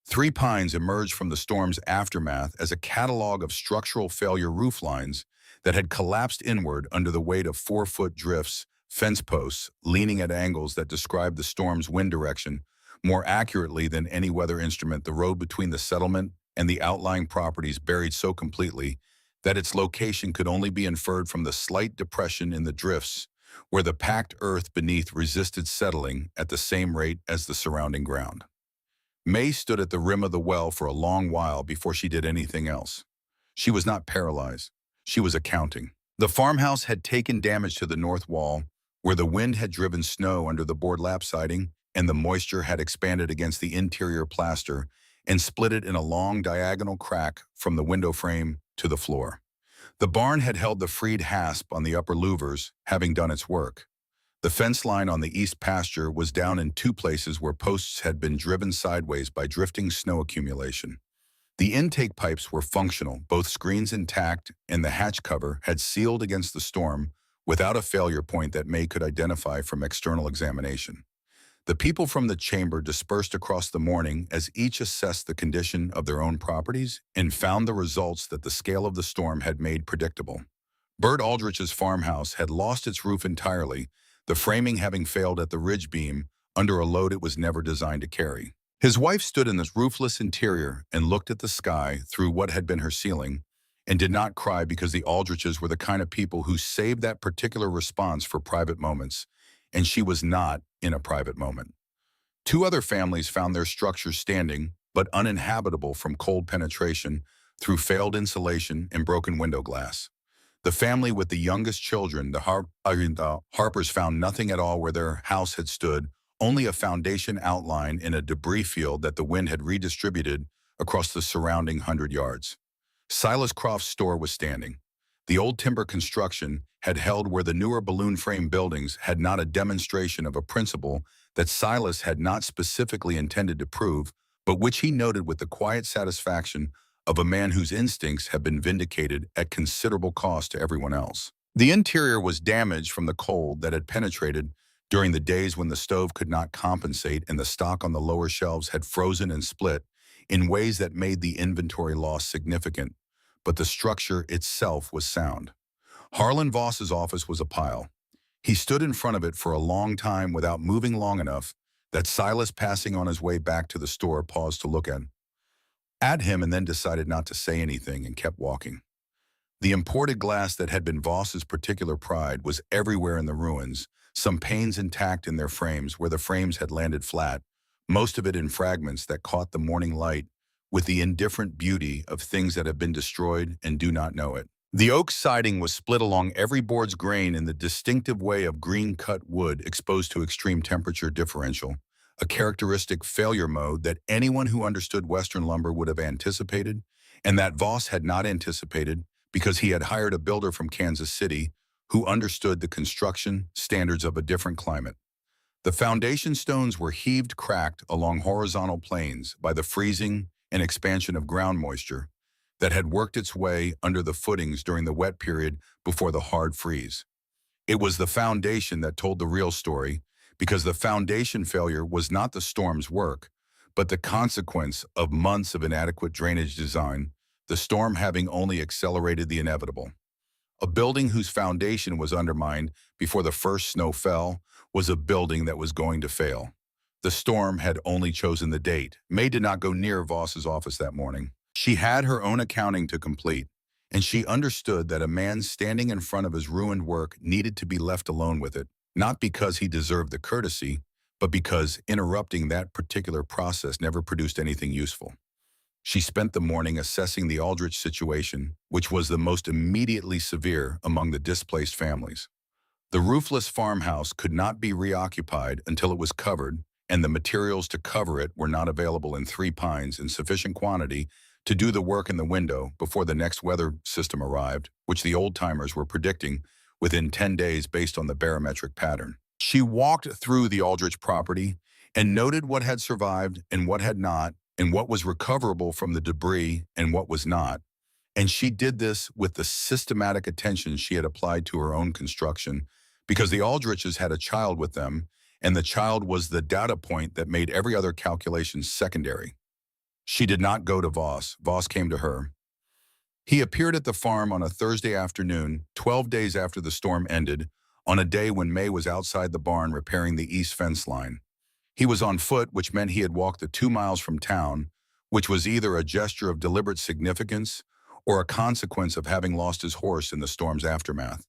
Three Pines emerged from the storm's aftermath as a catalog of structural failure rooflines that had collapsed inward under the weight of 4-foot drifts, fence posts leaning at angles that described the storm's wind direction more accurately than any weather instrument. The road between the settlement and the outlying properties buried so completely that its location could only be inferred from the slight depression in the drifts, where the packed earth beneath resisted settling at the same rate as the surrounding ground. May stood at the rim of the well for a long while before she did anything else. She was not paralyzed. She was accounting. The farmhouse had taken damage to the north wall, where the wind had driven snow under the board lap siding, and the moisture had expanded against the interior plaster and split it in a long diagonal crack from the window frame to the floor. The barn had held the freed hasp on the upper louvers, having done its work. The fence line on the east pasture was down in 2 places where posts had been driven sideways by drifting snow accumulation. The intake pipes were functional, both screens intact, and the hatch cover had sealed against the storm without a failure point that May could identify from external examination. The people from the chamber dispersed across the morning as each assessed the condition of their own properties and found the results that the scale of the storm had made predictable. Bert Aldrich's farmhouse had lost its roof entirely, the framing having failed at the ridge beam under a load it was never designed to carry. His wife stood in this roofless interior and looked at the sky through what had been her ceiling, and did not cry because the Aldriches were the kind of people who saved that particular response for private moments, and she was not in a private moment. 2 other families found their structures standing, but uninhabitable from cold penetration through failed insulation and broken window glass. The family with the youngest children, the Harpers, found nothing at all where their house had stood, only a foundation outline in a debris field that the wind had redistributed across the surrounding 100 yards. Silas Croft's store was standing. The old timber construction had held where the newer balloon frame buildings had not, a demonstration of a principle that Silas had not specifically intended to prove, but which he noted with the quiet satisfaction of a man whose instincts had been vindicated at considerable cost to everyone else. The interior was damaged from the cold that had penetrated during the days when the stove could not compensate and the stock on the lower shelves had frozen and split in ways that made the inventory loss significant, but the structure itself was sound. Harlan Voss's office was a pile. He stood in front of it for a long time without moving long enough that Silas, passing on his way back to the store, paused to look at him and then decided not to say anything and kept walking. The imported glass that had been Voss's particular pride was everywhere in the ruins, some panes intact in their frames where the frames had landed flat, most of it in fragments that caught the morning light with the indifferent beauty of things that have been destroyed and do not know it. The oak siding was split along every board's grain in the distinctive way of green-cut wood exposed to extreme temperature differential, a characteristic failure mode that anyone who understood Western lumber would have anticipated, and that Voss had not anticipated because he had hired a builder from Kansas City who understood the construction standards of a different climate. The foundation stones were heaved cracked along horizontal planes by the freezing and expansion of ground moisture that had worked its way under the footings during the wet period before the hard freeze. It was the foundation that told the real story, because the foundation failure was not the storm's work, but the consequence of months of inadequate drainage design, the storm having only accelerated the inevitable. A building whose foundation was undermined before the first snow fell was a building that was going to fail. The storm had only chosen the date. May did not go near Voss's office that morning. She had her own accounting to complete, and she understood that a man standing in front of his ruined work needed to be left alone with it, not because he deserved the courtesy, but because interrupting that particular process never produced anything useful. She spent the morning assessing the Aldrich situation, which was the most immediately severe among the displaced families. The roofless farmhouse could not be reoccupied until it was covered, and the materials to cover it were not available in Three Pines in sufficient quantity to do the work in the window before the next weather system arrived, which the old-timers were predicting within 10 days based on the barometric pattern. She walked through the Aldrich property and noted what had survived and what had not, and what was recoverable from the debris and what was not. And she did this with the systematic attention she had applied to her own construction, because the Aldriches had a child with them, and the child was the data point that made every other calculation secondary. She did not go to Voss. Voss came to her. He appeared at the farm on a Thursday afternoon, 12 days after the storm ended, on a day when May was outside the barn repairing the east fence line. He was on foot, which meant he had walked the 2 miles from town, which was either a gesture of deliberate significance or a consequence of having lost his horse in the storm's aftermath.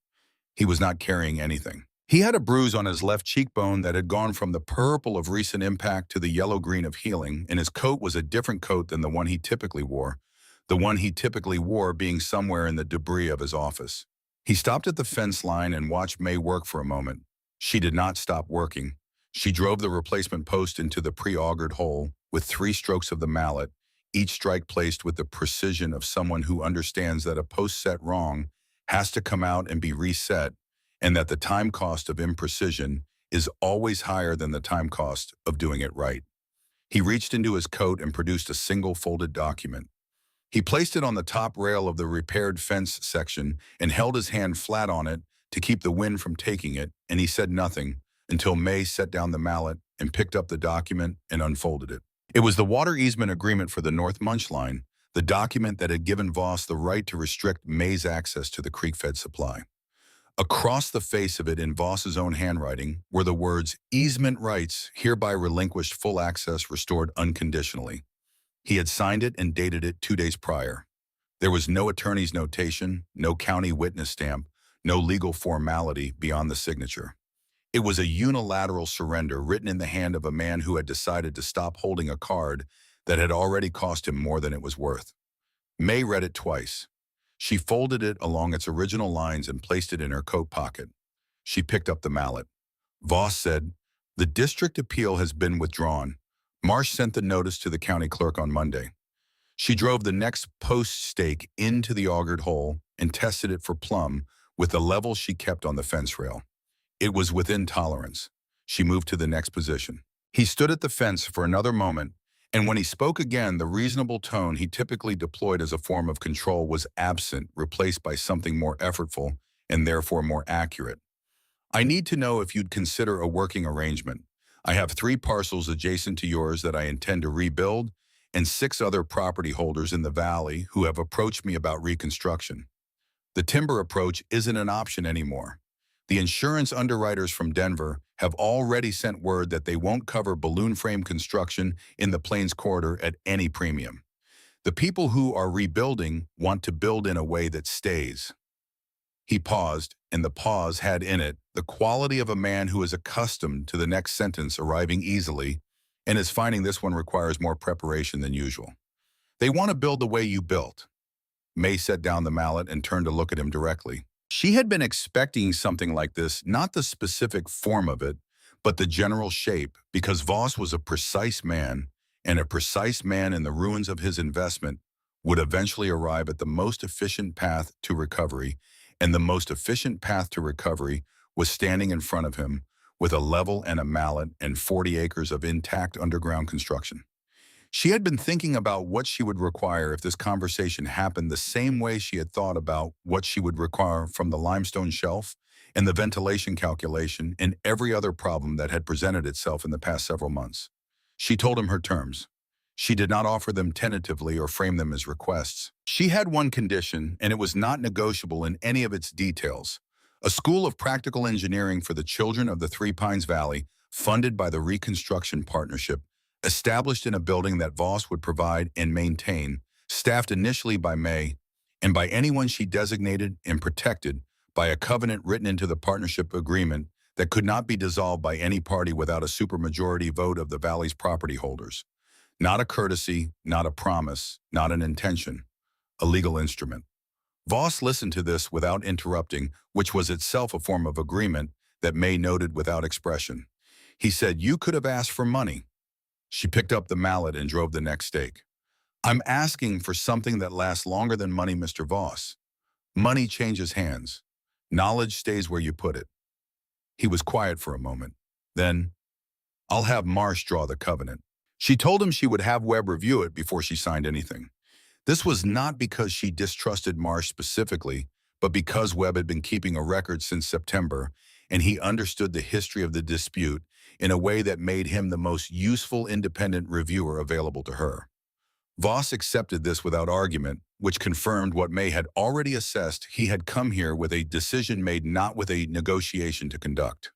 He was not carrying anything. He had a bruise on his left cheekbone that had gone from the purple of recent impact to the yellow-green of healing, and his coat was a different coat than the one he typically wore, being somewhere in the debris of his office. He stopped at the fence line and watched May work for a moment. She did not stop working. She drove the replacement post into the pre-augured hole with 3 strokes of the mallet, each strike placed with the precision of someone who understands that a post set wrong has to come out and be reset, and that the time cost of imprecision is always higher than the time cost of doing it right. He reached into his coat and produced a single folded document. He placed it on the top rail of the repaired fence section and held his hand flat on it to keep the wind from taking it, and he said nothing until May set down the mallet and picked up the document and unfolded it. It was the water easement agreement for the North Munch Line, the document that had given Voss the right to restrict May's access to the creek-fed supply. Across the face of it in Voss's own handwriting were the words, "Easement rights hereby relinquished, full access restored unconditionally." He had signed it and dated it 2 days prior. There was no attorney's notation, no county witness stamp, no legal formality beyond the signature. It was a unilateral surrender written in the hand of a man who had decided to stop holding a card that had already cost him more than it was worth. May read it twice. She folded it along its original lines and placed it in her coat pocket. She picked up the mallet. Voss said, "The district appeal has been withdrawn. Marsh sent the notice to the county clerk on Monday." She drove the next post stake into the augured hole and tested it for plumb with the level she kept on the fence rail. It was within tolerance. She moved to the next position. He stood at the fence for another moment, And when he spoke again, the reasonable tone he typically deployed as a form of control was absent, replaced by something more effortful and therefore more accurate. I need to know if you'd consider a working arrangement. I have 3 parcels adjacent to yours that I intend to rebuild, and 6 other property holders in the valley who have approached me about reconstruction. The timber approach isn't an option anymore. The insurance underwriters from Denver have already sent word that they won't cover balloon frame construction in the Plains Corridor at any premium. The people who are rebuilding want to build in a way that stays. He paused, and the pause had in it the quality of a man who is accustomed to the next sentence arriving easily and is finding this one requires more preparation than usual. They want to build the way you built. May set down the mallet and turned to look at him directly. She had been expecting something like this, not the specific form of it, but the general shape, because Voss was a precise man, and a precise man in the ruins of his investment would eventually arrive at the most efficient path to recovery, and the most efficient path to recovery was standing in front of him with a level and a mallet and 40 acres of intact underground construction. She had been thinking about what she would require if this conversation happened the same way she had thought about what she would require from the limestone shelf and the ventilation calculation and every other problem that had presented itself in the past several months. She told him her terms. She did not offer them tentatively or frame them as requests. She had one condition, and it was not negotiable in any of its details. A school of practical engineering for the children of the Three Pines Valley, funded by the Reconstruction Partnership, established in a building that Voss would provide and maintain, staffed initially by May, and by anyone she designated and protected by a covenant written into the partnership agreement that could not be dissolved by any party without a supermajority vote of the Valley's property holders. Not a courtesy, not a promise, not an intention, a legal instrument. Voss listened to this without interrupting, which was itself a form of agreement that May noted without expression. He said, "You could have asked for money." She picked up the mallet and drove the next stake. "I'm asking for something that lasts longer than money, Mr. Voss. Money changes hands. Knowledge stays where you put it." He was quiet for a moment. Then, "I'll have Marsh draw the covenant." She told him she would have Webb review it before she signed anything. This was not because she distrusted Marsh specifically, but because Webb had been keeping a record since September, and he understood the history of the dispute in a way that made him the most useful independent reviewer available to her. Voss accepted this without argument, which confirmed what May had already assessed. He had come here with a decision made, not with a negotiation to conduct.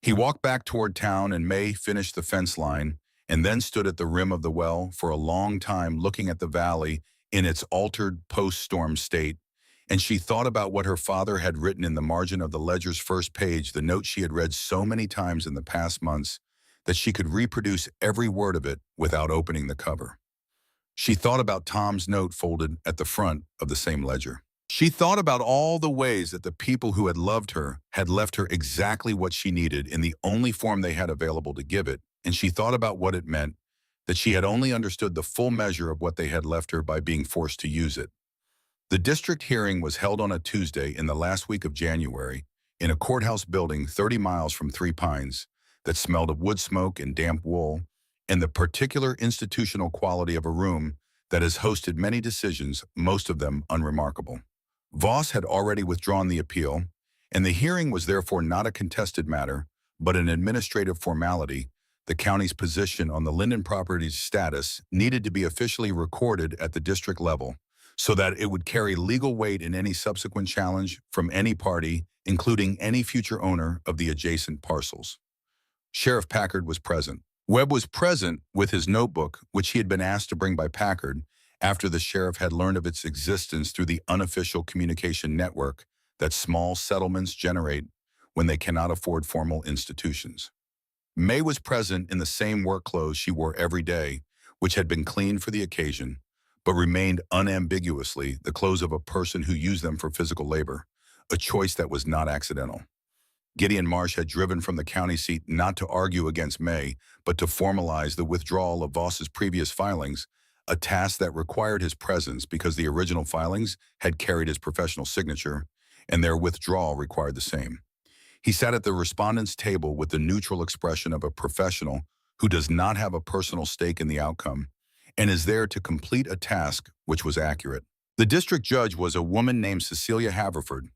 He walked back toward town, and May finished the fence line and then stood at the rim of the well for a long time looking at the valley in its altered post-storm state, and she thought about what her father had written in the margin of the ledger's first page, the note she had read so many times in the past months that she could reproduce every word of it without opening the cover. She thought about Tom's note folded at the front of the same ledger. She thought about all the ways that the people who had loved her had left her exactly what she needed in the only form they had available to give it, and she thought about what it meant that she had only understood the full measure of what they had left her by being forced to use it. The district hearing was held on a Tuesday in the last week of January in a courthouse building 30 miles from Three Pines that smelled of wood smoke and damp wool, and the particular institutional quality of a room that has hosted many decisions, most of them unremarkable. Voss had already withdrawn the appeal, and the hearing was therefore not a contested matter, but an administrative formality. The county's position on the Linden property's status needed to be officially recorded at the district level so that it would carry legal weight in any subsequent challenge from any party, including any future owner of the adjacent parcels. Sheriff Packard was present. Webb was present with his notebook, which he had been asked to bring by Packard after the sheriff had learned of its existence through the unofficial communication network that small settlements generate when they cannot afford formal institutions. May was present in the same work clothes she wore every day, which had been cleaned for the occasion, but remained unambiguously the clothes of a person who used them for physical labor, a choice that was not accidental. Gideon Marsh had driven from the county seat not to argue against May, but to formalize the withdrawal of Voss's previous filings, a task that required his presence because the original filings had carried his professional signature, and their withdrawal required the same. He sat at the respondent's table with the neutral expression of a professional who does not have a personal stake in the outcome and is there to complete a task which was accurate. The district judge was a woman named Cecilia Haverford,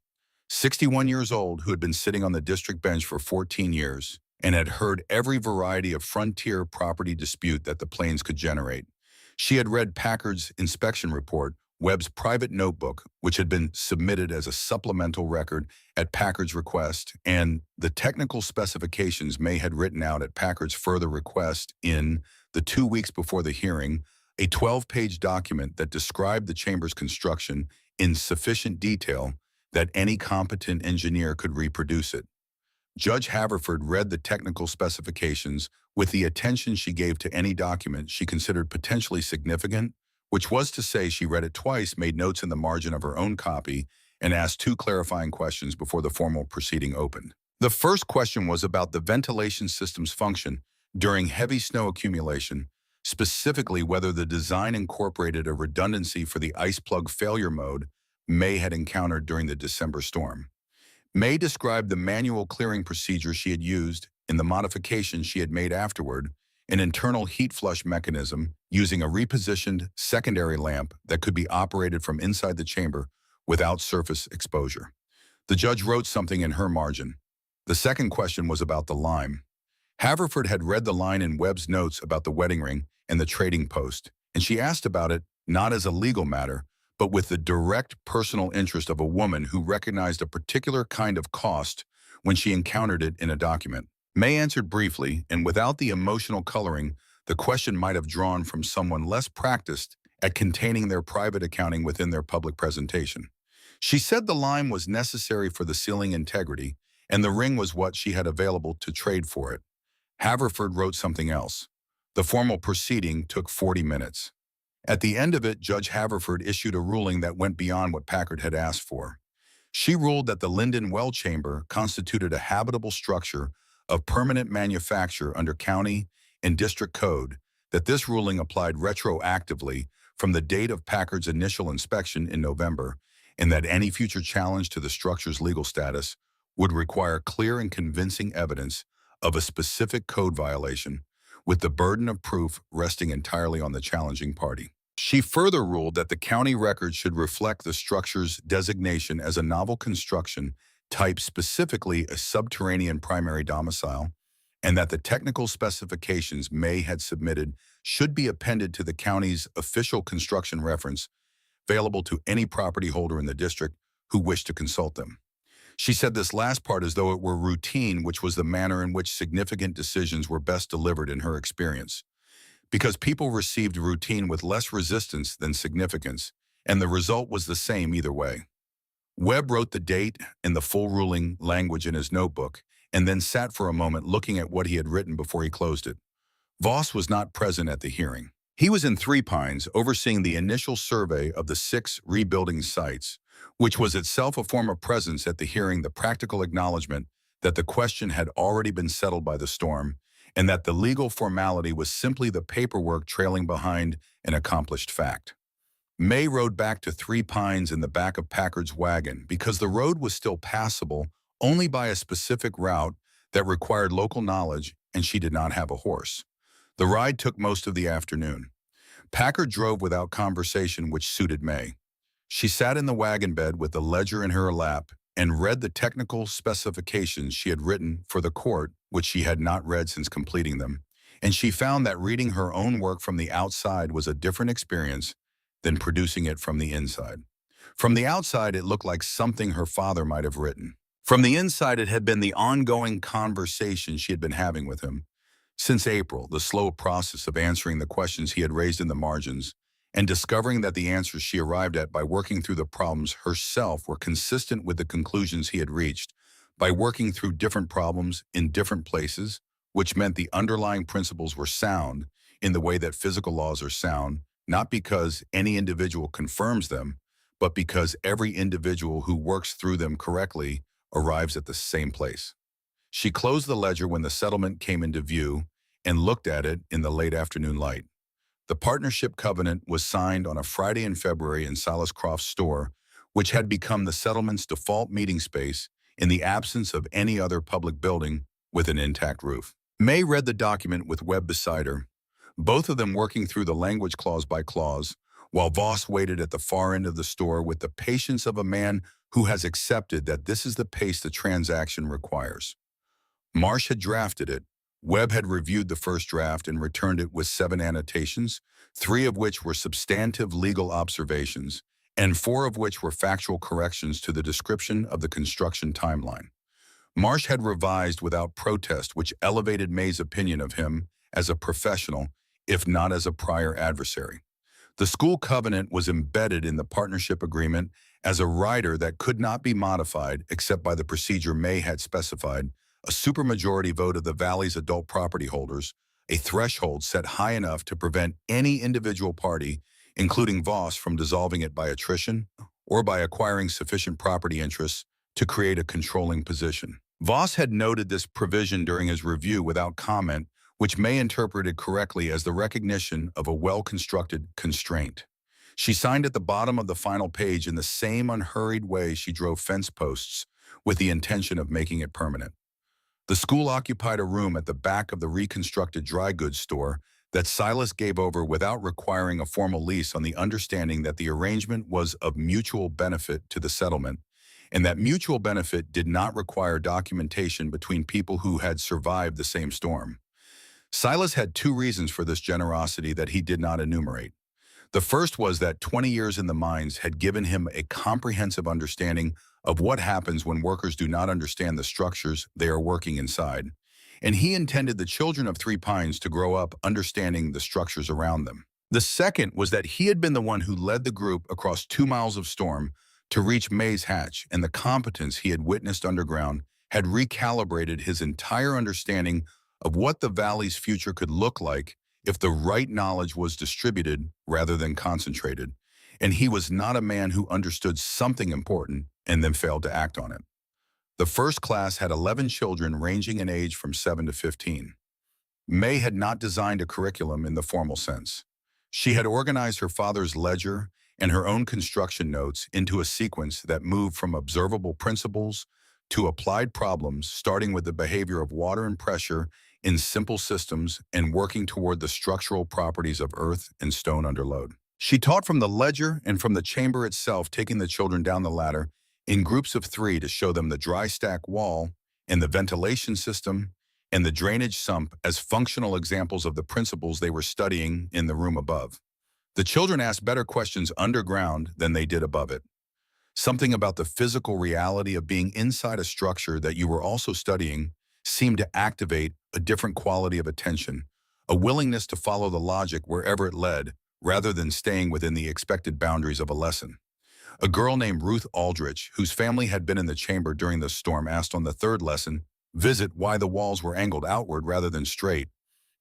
61 years old, who had been sitting on the district bench for 14 years and had heard every variety of frontier property dispute that the plains could generate. She had read Packard's inspection report, Webb's private notebook, which had been submitted as a supplemental record at Packard's request, and the technical specifications May had written out at Packard's further request in the 2 weeks before the hearing, a 12-page document that described the chamber's construction in sufficient detail that any competent engineer could reproduce it. Judge Haverford read the technical specifications with the attention she gave to any document she considered potentially significant, which was to say she read it twice, made notes in the margin of her own copy, and asked 2 clarifying questions before the formal proceeding opened. The first question was about the ventilation system's function during heavy snow accumulation, specifically whether the design incorporated a redundancy for the ice plug failure mode May had encountered during the December storm. May described the manual clearing procedure she had used in the modifications she had made afterward, an internal heat flush mechanism using a repositioned secondary lamp that could be operated from inside the chamber without surface exposure. The judge wrote something in her margin. The second question was about the lime. Haverford had read the line in Webb's notes about the wedding ring and the trading post, and she asked about it not as a legal matter, but with the direct personal interest of a woman who recognized a particular kind of cost when she encountered it in a document. May answered briefly, and without the emotional coloring the question might have drawn from someone less practiced at containing their private accounting within their public presentation. She said the lime was necessary for the sealing integrity, and the ring was what she had available to trade for it. Haverford wrote something else. The formal proceeding took 40 minutes. At the end of it, Judge Haverford issued a ruling that went beyond what Packard had asked for. She ruled that the Linden Well Chamber constituted a habitable structure of permanent manufacture under county and district code, that this ruling applied retroactively from the date of Packard's initial inspection in November, and that any future challenge to the structure's legal status would require clear and convincing evidence of a specific code violation, with the burden of proof resting entirely on the challenging party. She further ruled that the county record should reflect the structure's designation as a novel construction type, specifically a subterranean primary domicile, and that the technical specifications May had submitted should be appended to the county's official construction reference, available to any property holder in the district who wished to consult them. She said this last part as though it were routine, which was the manner in which significant decisions were best delivered in her experience, because people received routine with less resistance than significance, and the result was the same either way. Webb wrote the date and the full ruling language in his notebook, and then sat for a moment looking at what he had written before he closed it. Voss was not present at the hearing. He was in Three Pines overseeing the initial survey of the 6 rebuilding sites, which was itself a form of presence at the hearing, the practical acknowledgement that the question had already been settled by the storm, and that the legal formality was simply the paperwork trailing behind an accomplished fact. May rode back to Three Pines in the back of Packard's wagon because the road was still passable only by a specific route that required local knowledge, and she did not have a horse. The ride took most of the afternoon. Packard drove without conversation, which suited May. She sat in the wagon bed with the ledger in her lap and read the technical specifications she had written for the court, which she had not read since completing them, and she found that reading her own work from the outside was a different experience than producing it from the inside. From the outside, it looked like something her father might have written. From the inside, it had been the ongoing conversation she had been having with him since April, the slow process of answering the questions he had raised in the margins and discovering that the answers she arrived at by working through the problems herself were consistent with the conclusions he had reached, by working through different problems in different places, which meant the underlying principles were sound in the way that physical laws are sound, not because any individual confirms them, but because every individual who works through them correctly arrives at the same place. She closed the ledger when the settlement came into view and looked at it in the late afternoon light. The partnership covenant was signed on a Friday in February in Silas Croft's store, which had become the settlement's default meeting space in the absence of any other public building with an intact roof. May read the document with Webb beside her, both of them working through the language clause by clause, while Voss waited at the far end of the store with the patience of a man who has accepted that this is the pace the transaction requires. Marsh had drafted it. Webb had reviewed the first draft and returned it with 7 annotations, 3 of which were substantive legal observations, and 4 of which were factual corrections to the description of the construction timeline. Marsh had revised without protest, which elevated May's opinion of him as a professional, if not as a prior adversary. The school covenant was embedded in the partnership agreement as a rider that could not be modified except by the procedure May had specified, a supermajority vote of the Valley's adult property holders, a threshold set high enough to prevent any individual party, including Voss, from dissolving it by attrition or by acquiring sufficient property interests to create a controlling position. Voss had noted this provision during his review without comment, which May interpreted correctly as the recognition of a well-constructed constraint. She signed at the bottom of the final page in the same unhurried way she drove fence posts, with the intention of making it permanent. The school occupied a room at the back of the reconstructed dry goods store that Silas gave over without requiring a formal lease, on the understanding that the arrangement was of mutual benefit to the settlement, and that mutual benefit did not require documentation between people who had survived the same storm. Silas had 2 reasons for this generosity that he did not enumerate. The first was that 20 years in the mines had given him a comprehensive understanding of what happens when workers do not understand the structures they are working inside, and he intended the children of Three Pines to grow up understanding the structures around them. The second was that he had been the one who led the group across 2 miles of storm to reach May's hatch, and the competence he had witnessed underground had recalibrated his entire understanding of what the Valley's future could look like if the right knowledge was distributed rather than concentrated, and he was not a man who understood something important and then failed to act on it. The first class had 11 children ranging in age from 7 to 15. May had not designed a curriculum in the formal sense. She had organized her father's ledger and her own construction notes into a sequence that moved from observable principles to applied problems, starting with the behavior of water and pressure in simple systems and working toward the structural properties of earth and stone under load. She taught from the ledger and from the chamber itself, taking the children down the ladder in groups of 3 to show them the dry stack wall and the ventilation system and the drainage sump as functional examples of the principles they were studying in the room above. The children asked better questions underground than they did above it. Something about the physical reality of being inside a structure that you were also studying seemed to activate a different quality of attention, a willingness to follow the logic wherever it led, rather than staying within the expected boundaries of a lesson. A girl named Ruth Aldrich, whose family had been in the chamber during the storm, asked on the 3rd lesson visit why the walls were angled outward rather than straight.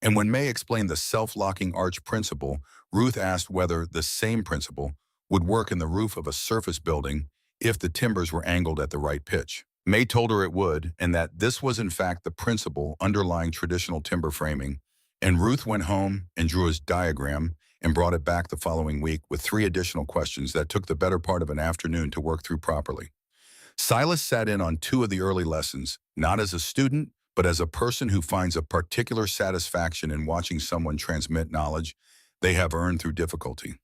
And when May explained the self-locking arch principle, Ruth asked whether the same principle would work in the roof of a surface building if the timbers were angled at the right pitch. May told her it would, and that this was in fact the principle underlying traditional timber framing, and Ruth went home and drew his diagram and brought it back the following week with 3 additional questions that took the better part of an afternoon to work through properly. Silas sat in on 2 of the early lessons, not as a student, but as a person who finds a particular satisfaction in watching someone transmit knowledge they have earned through difficulty.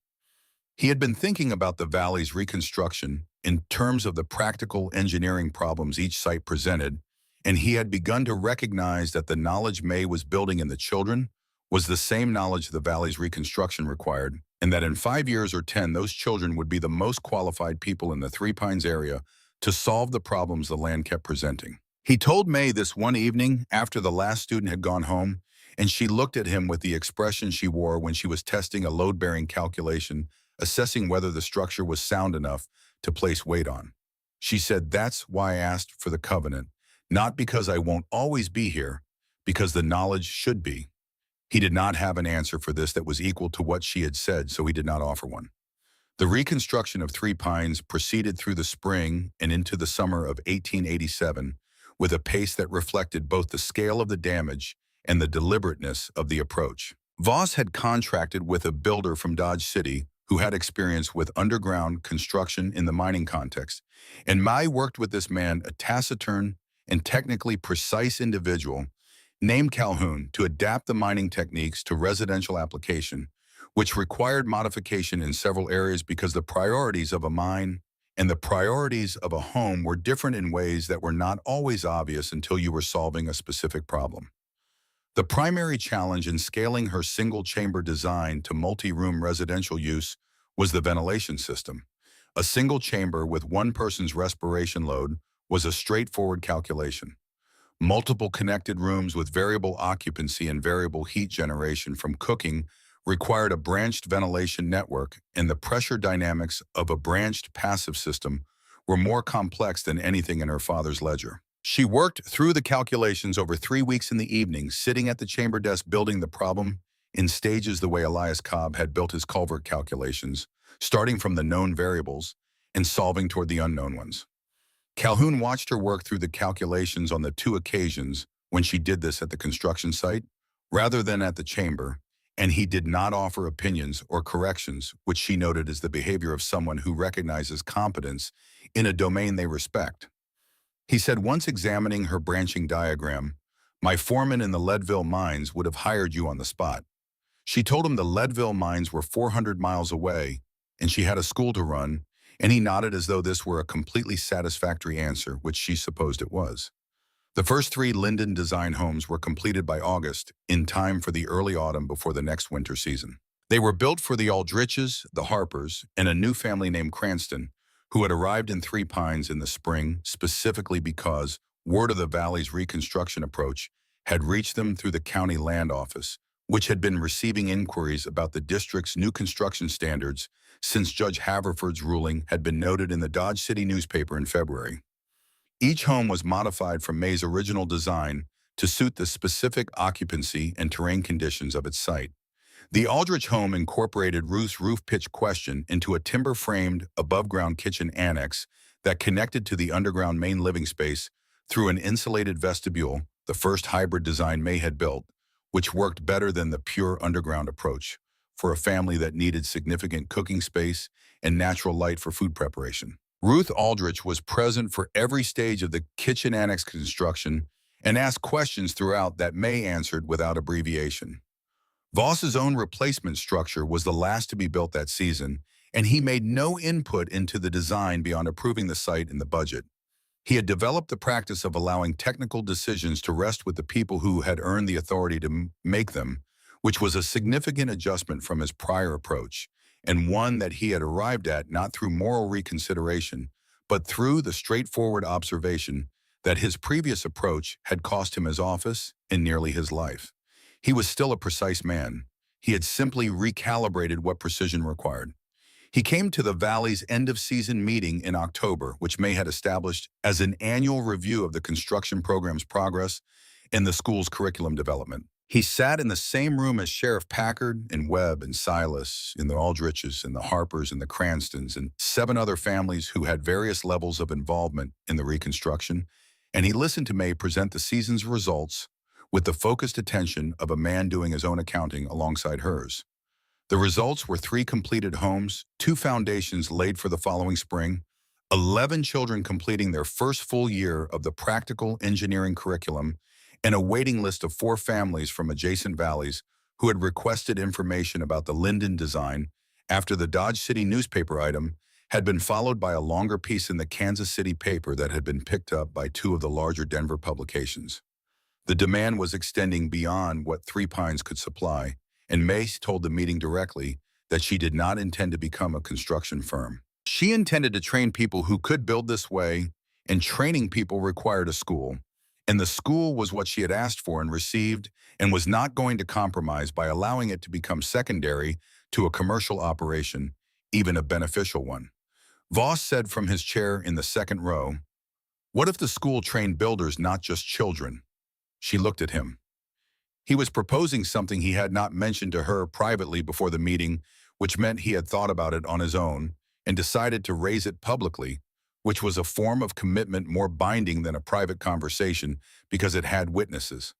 He had been thinking about the Valley's reconstruction in terms of the practical engineering problems each site presented, and he had begun to recognize that the knowledge May was building in the children was the same knowledge the Valley's reconstruction required, and that in 5 years or 10, those children would be the most qualified people in the Three Pines area to solve the problems the land kept presenting. He told May this one evening after the last student had gone home, and she looked at him with the expression she wore when she was testing a load-bearing calculation, assessing whether the structure was sound enough to place weight on. She said, "That's why I asked for the covenant, not because I won't always be here, because the knowledge should be." He did not have an answer for this that was equal to what she had said, so he did not offer one. The reconstruction of Three Pines proceeded through the spring and into the summer of 1887 with a pace that reflected both the scale of the damage and the deliberateness of the approach. Voss had contracted with a builder from Dodge City who had experience with underground construction in the mining context, and Mai worked with this man, a taciturn and technically precise individual named Calhoun to adapt the mining techniques to residential application, which required modification in several areas because the priorities of a mine and the priorities of a home were different in ways that were not always obvious until you were solving a specific problem. The primary challenge in scaling her single-chamber design to multi-room residential use was the ventilation system. A single chamber with one person's respiration load was a straightforward calculation. Multiple connected rooms with variable occupancy and variable heat generation from cooking required a branched ventilation network, and the pressure dynamics of a branched passive system were more complex than anything in her father's ledger. She worked through the calculations over 3 weeks in the evening, sitting at the chamber desk building the problem in stages the way Elias Cobb had built his culvert calculations, starting from the known variables and solving toward the unknown ones. Calhoun watched her work through the calculations on the 2 occasions when she did this at the construction site, rather than at the chamber, and he did not offer opinions or corrections, which she noted as the behavior of someone who recognizes competence in a domain they respect. He said once examining her branching diagram, "My foreman in the Leadville mines would have hired you on the spot." She told him the Leadville mines were 400 miles away and she had a school to run, and he nodded as though this were a completely satisfactory answer, which she supposed it was. The first 3 Linden design homes were completed by August, in time for the early autumn before the next winter season. They were built for the Aldriches, the Harpers, and a new family named Cranston, who had arrived in Three Pines in the spring specifically because word of the valley's reconstruction approach had reached them through the county land office, which had been receiving inquiries about the district's new construction standards since Judge Haverford's ruling had been noted in the Dodge City newspaper in February. Each home was modified from May's original design to suit the specific occupancy and terrain conditions of its site. The Aldrich home incorporated Ruth's roof pitch question into a timber-framed, above-ground kitchen annex that connected to the underground main living space through an insulated vestibule, the first hybrid design May had built, which worked better than the pure underground approach for a family that needed significant cooking space and natural light for food preparation. Ruth Aldrich was present for every stage of the kitchen annex construction and asked questions throughout that May answered without abbreviation. Voss's own replacement structure was the last to be built that season, and he made no input into the design beyond approving the site and the budget. He had developed the practice of allowing technical decisions to rest with the people who had earned the authority to make them, which was a significant adjustment from his prior approach, and one that he had arrived at not through moral reconsideration, but through the straightforward observation that his previous approach had cost him his office and nearly his life. He was still a precise man. He had simply recalibrated what precision required. He came to the Valley's end-of-season meeting in October, which May had established as an annual review of the construction program's progress and the school's curriculum development. He sat in the same room as Sheriff Packard and Webb and Silas, and the Aldriches and the Harpers and the Cranstons, and 7 other families who had various levels of involvement in the reconstruction, and he listened to May present the season's results with the focused attention of a man doing his own accounting alongside hers. The results were 3 completed homes, 2 foundations laid for the following spring, 11 children completing their first full year of the practical engineering curriculum, and a waiting list of 4 families from adjacent valleys who had requested information about the Linden design after the Dodge City newspaper item had been followed by a longer piece in the Kansas City paper that had been picked up by 2 of the larger Denver publications. The demand was extending beyond what Three Pines could supply, and Mace told the meeting directly that she did not intend to become a construction firm. She intended to train people who could build this way, and training people required a school, and the school was what she had asked for and received, and was not going to compromise by allowing it to become secondary to a commercial operation, even a beneficial one. Voss said from his chair in the second row, "What if the school trained builders, not just children?" She looked at him. He was proposing something he had not mentioned to her privately before the meeting, which meant he had thought about it on his own and decided to raise it publicly, which was a form of commitment more binding than a private conversation because it had witnesses.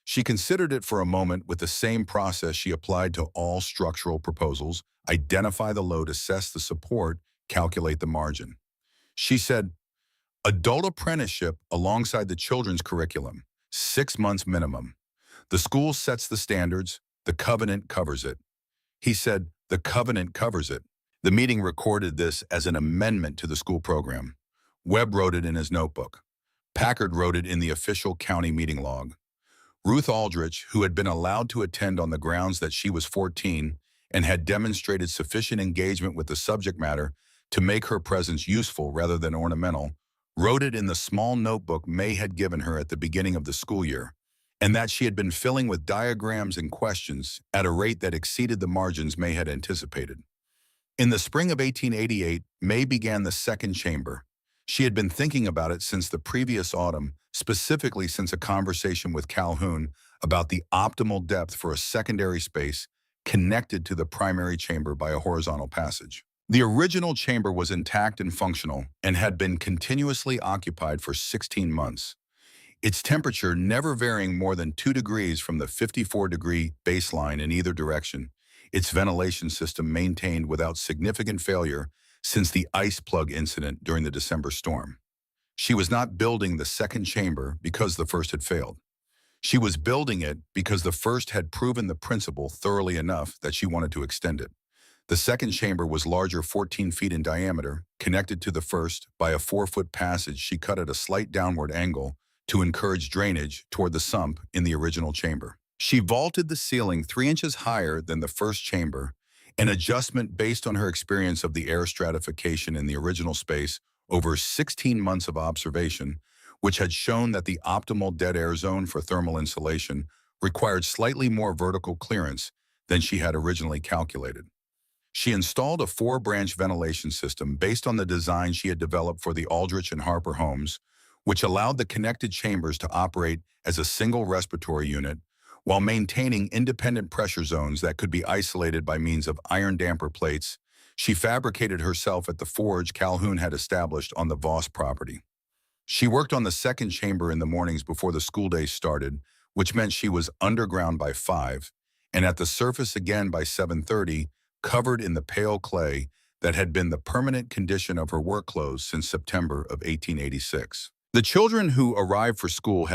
She considered it for a moment with the same process she applied to all structural proposals: identify the load, assess the support, calculate the margin. She said, "Adult apprenticeship alongside the children's curriculum. 6 months minimum. The school sets the standards, the covenant covers it. He said, the covenant covers it. The meeting recorded this as an amendment to the school program. Webb wrote it in his notebook. Packard wrote it in the official county meeting log. Ruth Aldrich, who had been allowed to attend on the grounds that she was 14 and had demonstrated sufficient engagement with the subject matter to make her presence useful rather than ornamental, wrote it in the small notebook May had given her at the beginning of the school year, and that she had been filling with diagrams and questions at a rate that exceeded the margins May had anticipated. In the spring of 1888, May began the second chamber. She had been thinking about it since the previous autumn, specifically since a conversation with Calhoun about the optimal depth for a secondary space connected to the primary chamber by a horizontal passage. The original chamber was intact and functional and had been continuously occupied for 16 months. Its temperature never varying more than 2 degrees from the 54-degree baseline in either direction, its ventilation system maintained without significant failure since the ice plug incident during the December storm. She was not building the second chamber because the first had failed. She was building it because the first had proven the principle thoroughly enough that she wanted to extend it. The second chamber was larger, 14 feet in diameter, connected to the first by a 4-foot passage she cut at a slight downward angle to encourage drainage toward the sump in the original chamber. She vaulted the ceiling 3 inches higher than the first chamber, an adjustment based on her experience of the air stratification in the original space over 16 months of observation, which had shown that the optimal dead air zone for thermal insulation required slightly more vertical clearance than she had originally calculated. She installed a 4-branch ventilation system based on the design she had developed for the Aldrich and Harper homes, which allowed the connected chambers to operate as a single respiratory unit while maintaining independent pressure zones that could be isolated by means of iron damper plates she fabricated herself at the forge Calhoun had established on the Voss property. She worked on the second chamber in the mornings before the school day started, which meant she was underground by 5, and at the surface again by 7:30, covered in the pale clay that had been the permanent condition of her work clothes since September of 1886. The children who arrived for school had